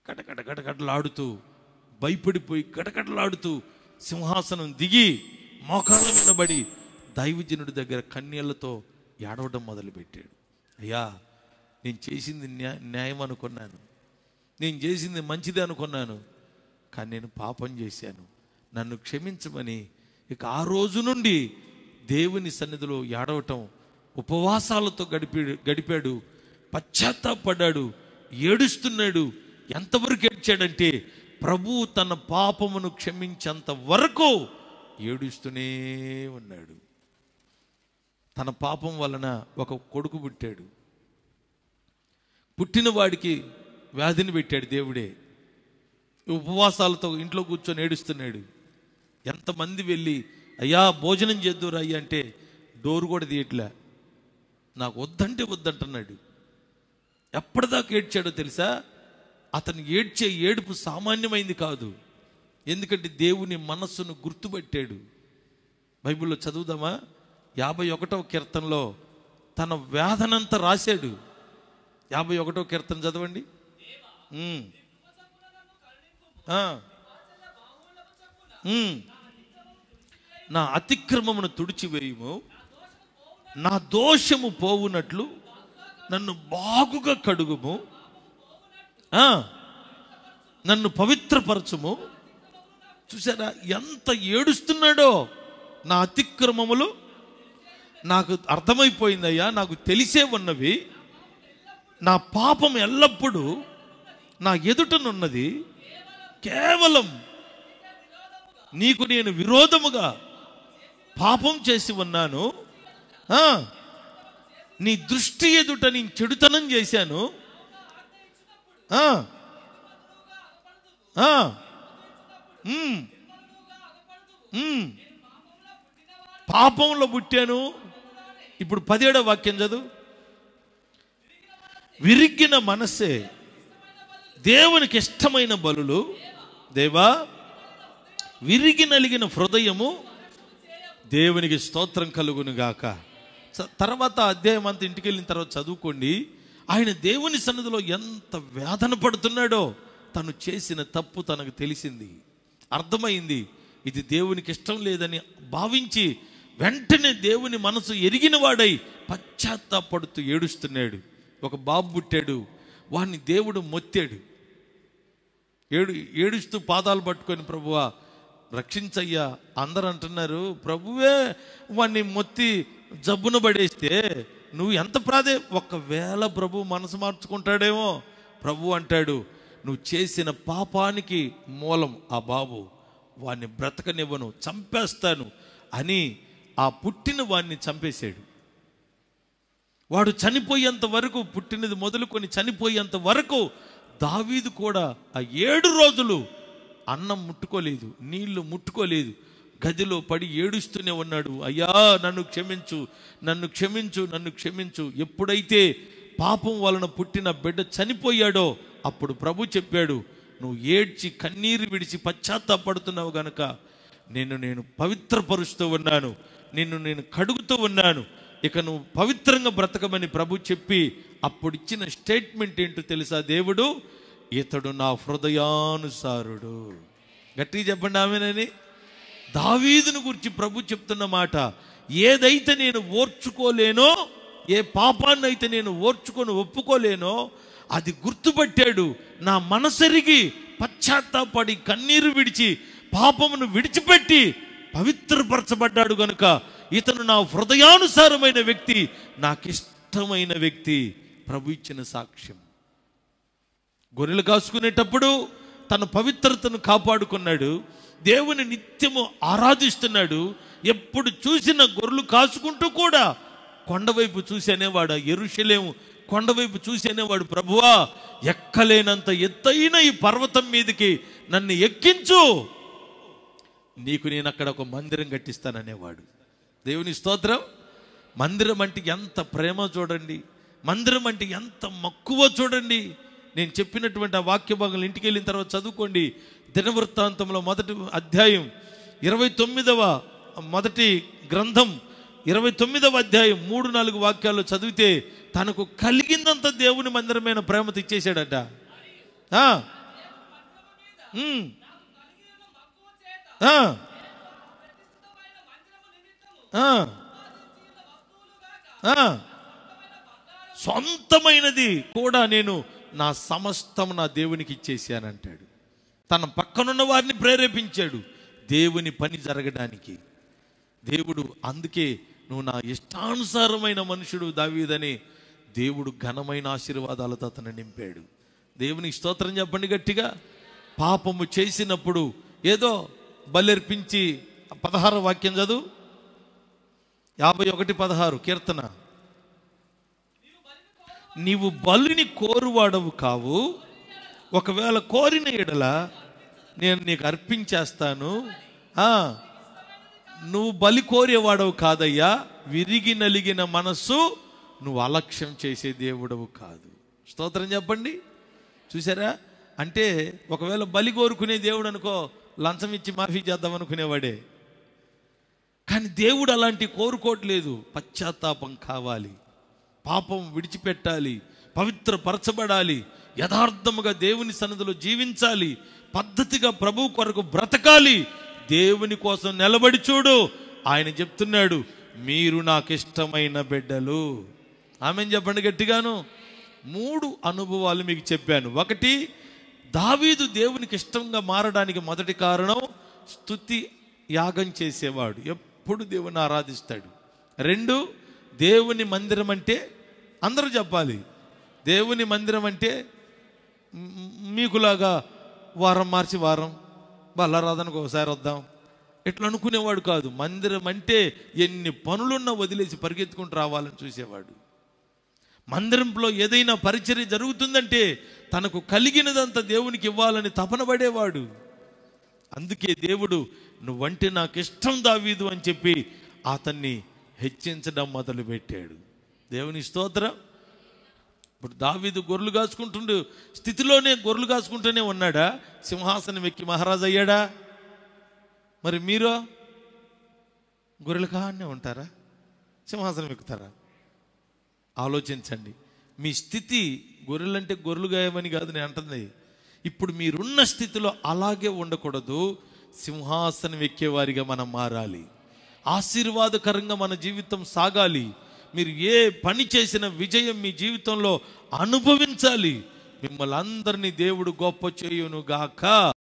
S1: గడగడలాడుతూ, భయపడిపోయి గడగడలాడుతూ సింహాసనం దిగి మోకాళ్ళ మీద పడి దైవజనుడి దగ్గర కన్నీళ్లతో ఏడవడం మొదలుపెట్టాడు. అయ్యా, నేను చేసింది న్యాయం అనుకున్నాను, నేను చేసింది మంచిదే అనుకున్నాను, కానీ నేను పాపం చేశాను, నన్ను క్షమించమని ఇక ఆ రోజు నుండి దేవుని సన్నిధిలో ఏడవటం, ఉపవాసాలతో గడిపాడు, పశ్చాత్తాపడ్డాడు, ఏడుస్తున్నాడు. ఎంతవరకు ఏడ్చాడంటే ప్రభువు తన పాపమును క్షమించేంత వరకు ఏడుస్తూనే ఉన్నాడు. తన పాపం వలన ఒక కొడుకు పుట్టాడు. పుట్టిన వాడికి వ్యాధిని పెట్టాడు దేవుడే. ఉపవాసాలతో ఇంట్లో కూర్చొని ఏడుస్తున్నాడు. ఎంతమంది వెళ్ళి అయ్యా భోజనం చేద్దురు అయ్యా అంటే డోరు కూడా తీయట్లే, నాకు వద్దంటే వద్దంటున్నాడు. ఎప్పటిదాకా ఏడ్చాడో తెలుసా? అతను ఏడ్చే ఏడుపు సామాన్యమైంది కాదు. ఎందుకంటే దేవుని మనస్సును గుర్తుపట్టాడు. బైబిల్లో చదువుదామా? 51వ కీర్తనలో తన వేదనంతా రాశాడు. 51వ కీర్తన చదవండి. నా అతిక్రమమును తుడిచివేయుము, నా దోషము పోవునట్లు నన్ను బాగుగా కడుగుము, నన్ను పవిత్రపరచుము. చూసారా ఎంత ఏడుస్తున్నాడో? నా అతిక్రమములు నాకు అర్థమైపోయిందయ్యా, నాకు తెలిసే ఉన్నవి, నా పాపం ఎల్లప్పుడూ నా ఎదుటనున్నది, కేవలం నీకు నేను విరోధముగా పాపం చేసి ఉన్నాను, నీ దృష్టి ఎదుట నేను చెడుతనం చేశాను, పాపంలో పుట్టాను. ఇప్పుడు 17వ వాక్యం చదువు. విరిగిన మనస్సే దేవునికి ఇష్టమైన బలులు, దేవా విరిగి నలిగిన హృదయము దేవునికి స్తోత్రం కలుగును గాక. తర్వాత అధ్యాయం అంతా ఇంటికి వెళ్ళిన తర్వాత చదువుకోండి. ఆయన దేవుని సన్నిధిలో ఎంత వేదన పడుతున్నాడో. తను చేసిన తప్పు తనకు తెలిసింది, అర్థమైంది, ఇది దేవునికి ఇష్టం లేదని భావించి వెంటనే దేవుని మనసు ఎరిగిన వాడై పశ్చాత్తాపడుతూ ఏడుస్తున్నాడు. ఒక బాబు పుట్టాడు, వాడిని దేవుడు మొత్తాడు. ఏడుస్తూ పాదాలు పట్టుకొని, ప్రభువా రక్షించయ్యా. అందరూ అంటున్నారు, ప్రభువే వాడిని మొత్తి జబ్బున పడేస్తే నువ్వు ఎంత ఒకవేళ ప్రభు మనసు మార్చుకుంటాడేమో. ప్రభు అంటాడు, నువ్వు చేసిన పాపానికి మూలం ఆ బాబు, వాడిని బ్రతకనివ్వను, చంపేస్తాను అని ఆ పుట్టిన వాడిని చంపేశాడు. వాడు చనిపోయేంత వరకు, పుట్టినది మొదలుకొని చనిపోయేంత వరకు దావీదు కూడా ఆ 7 రోజులు అన్నం ముట్టుకోలేదు, నీళ్లు ముట్టుకోలేదు, గదిలో పడి ఏడుస్తూనే ఉన్నాడు. అయ్యా నన్ను క్షమించు, నన్ను క్షమించు, నన్ను క్షమించు. ఎప్పుడైతే పాపం వలన పుట్టిన బిడ్డ చనిపోయాడో అప్పుడు ప్రభు చెప్పాడు, నువ్వు ఏడ్చి కన్నీరు విడిచి పశ్చాత్తాపడుతున్నావు గనక నేను పవిత్రపరుస్తూ ఉన్నాను, నిన్ను నేను కడుగుతూ ఉన్నాను, ఇక నువ్వు పవిత్రంగా బ్రతకమని ప్రభు చెప్పి అప్పుడు ఇచ్చిన స్టేట్మెంట్ ఏంటో తెలుసా? దేవుడు, ఇతడు నా హృదయానుసారుడు. గట్టిగా చెప్పండి ఆమేనని. దావీదును గురించి ప్రభు చెప్తున్న మాట, ఏదైతే నేను ఓర్చుకోలేనో, ఏ పాపాన్ని అయితే నేను ఓర్చుకొని ఒప్పుకోలేనో అది గుర్తుపట్టాడు. నా మనసెరిగి పశ్చాత్తాపడి కన్నీరు విడిచి పాపమును విడిచిపెట్టి పవిత్రపరచబడ్డాడు గనుక ఇతను నా హృదయానుసారమైన వ్యక్తి, నాకిష్టమైన వ్యక్తి. ప్రభు ఇచ్చిన సాక్ష్యం. గొర్రెలు కాసుకునేటప్పుడు తన పవిత్రతను కాపాడుకున్నాడు, దేవుని నిత్యము ఆరాధిస్తున్నాడు. ఎప్పుడు చూసిన గొర్రెలు కాసుకుంటూ కూడా కొండవైపు చూసేనేవాడు, యెరూషలేము కొండవైపు చూసేనేవాడు, ప్రభువా ఎక్కలేనంత ఎత్తైన ఈ పర్వతం మీదకి నన్ను ఎక్కించు, నీకు నేను అక్కడ ఒక మందిరం కట్టిస్తాననేవాడు. దేవుని స్తోత్రం. మందిరం అంటే ఎంత ప్రేమ చూడండి, మందిరం అంటే ఎంత మక్కువ చూడండి. నేను చెప్పినటువంటి ఆ వాక్య భాగం ఇంటికి వెళ్ళిన తర్వాత చదువుకోండి. దినవృత్తాంతంలో 1వ అధ్యాయం 29వ మొదటి గ్రంథం 29వ అధ్యాయం 3-4 వాక్యాల్లో చదివితే తనకు కలిగిందంత దేవుని మందిరమైన ప్రేమతో ఇచ్చేశాడట. సొంతమైనది కూడా నేను నా సమస్తం నా దేవునికి ఇచ్చేసానంటాడు. తన పక్కనున్న వారిని ప్రేరేపించాడు దేవుని పని జరగడానికి. దేవుడు అందుకే నువ్వు నా ఇష్టానుసారమైన మనుషుడు దావీదని దేవుడు ఘనమైన ఆశీర్వాదాలతో అతను నింపాడు. దేవునికి స్తోత్రం చెప్పండి గట్టిగా. పాపము చేసినప్పుడు ఏదో బలర్పించి 16వ వాక్యం చదువు. 51:16 కీర్తన. నీవు బలిని కోరువాడవు కావు, ఒకవేళ కోరిన ఎడల నేను నీకు అర్పించేస్తాను. నువ్వు బలి కోరేవాడవు కాదయ్యా, విరిగి నలిగిన మనస్సు నువ్వు అలక్ష్యం చేసే దేవుడవు కాదు. స్తోత్రం చెప్పండి. చూసారా? అంటే ఒకవేళ బలి కోరుకునే దేవుడు అనుకో, లంచం ఇచ్చి మాఫీ చేద్దాం అనుకునేవాడే. కానీ దేవుడు అలాంటి కోరుకోవట్లేదు. పశ్చాత్తాపం కావాలి, పాపం విడిచిపెట్టాలి, పవిత్రపరచబడాలి, యథార్థముగా దేవుని సన్నిధిలో జీవించాలి, పద్ధతిగా ప్రభు కొరకు బ్రతకాలి, దేవుని కోసం నిలబడి చూడు. ఆయన చెప్తున్నాడు, మీరు నాకు ఇష్టమైన బిడ్డలు. ఆమెన్ చెప్పండి గట్టిగాను. 3 అనుభవాలు మీకు చెప్పాను. 1, దావీదు దేవునికి ఇష్టంగా మారడానికి మొదటి కారణం స్తుతి యాగం చేసేవాడు, ఎప్పుడు దేవుని ఆరాధిస్తాడు. 2, దేవుని మందిరం అంటే అందరూ చెప్పాలి. దేవుని మందిరం అంటే మీకులాగా వారం మార్చి వారం బల్లారాధనకు ఒకసారి వద్దాం, ఇట్లా అనుకునేవాడు కాదు. మందిరం అంటే ఎన్ని పనులున్నా వదిలేసి పరిగెత్తుకుంటూ రావాలని చూసేవాడు. మందిరంలో ఏదైనా పరిచర్య జరుగుతుందంటే తనకు కలిగినదంతా దేవునికి ఇవ్వాలని తపన పడేవాడు. అందుకే దేవుడు నువ్వంటే నాకు ఇష్టం దావీదు అని చెప్పి అతన్ని హెచ్చించడం మొదలుపెట్టాడు. దేవుని స్తోత్రం. ఇప్పుడు దావీదు గొర్రెలు కాసుకుంటుండే స్థితిలోనే గొర్రెలు కాసుకుంటూనే ఉన్నాడా? సింహాసనం ఎక్కి మహారాజు అయ్యాడా? మరి మీరు గొర్రెలు కానే ఉంటారా? సింహాసనం ఎక్కుతారా? ఆలోచించండి. మీ స్థితి గొర్రెలంటే గొర్రెలు గాయమని కాదు నేను అంటుంది. ఇప్పుడు మీరున్న స్థితిలో అలాగే ఉండకూడదు. సింహాసనం ఎక్కేవారిగా మనం మారాలి. ఆశీర్వాదకరంగా మన జీవితం సాగాలి. మీరు ఏ పని చేసిన విజయం మీ జీవితంలో అనుభవించాలి. మిమ్మల్ని అందరినీ దేవుడు గొప్ప చేయును గాక.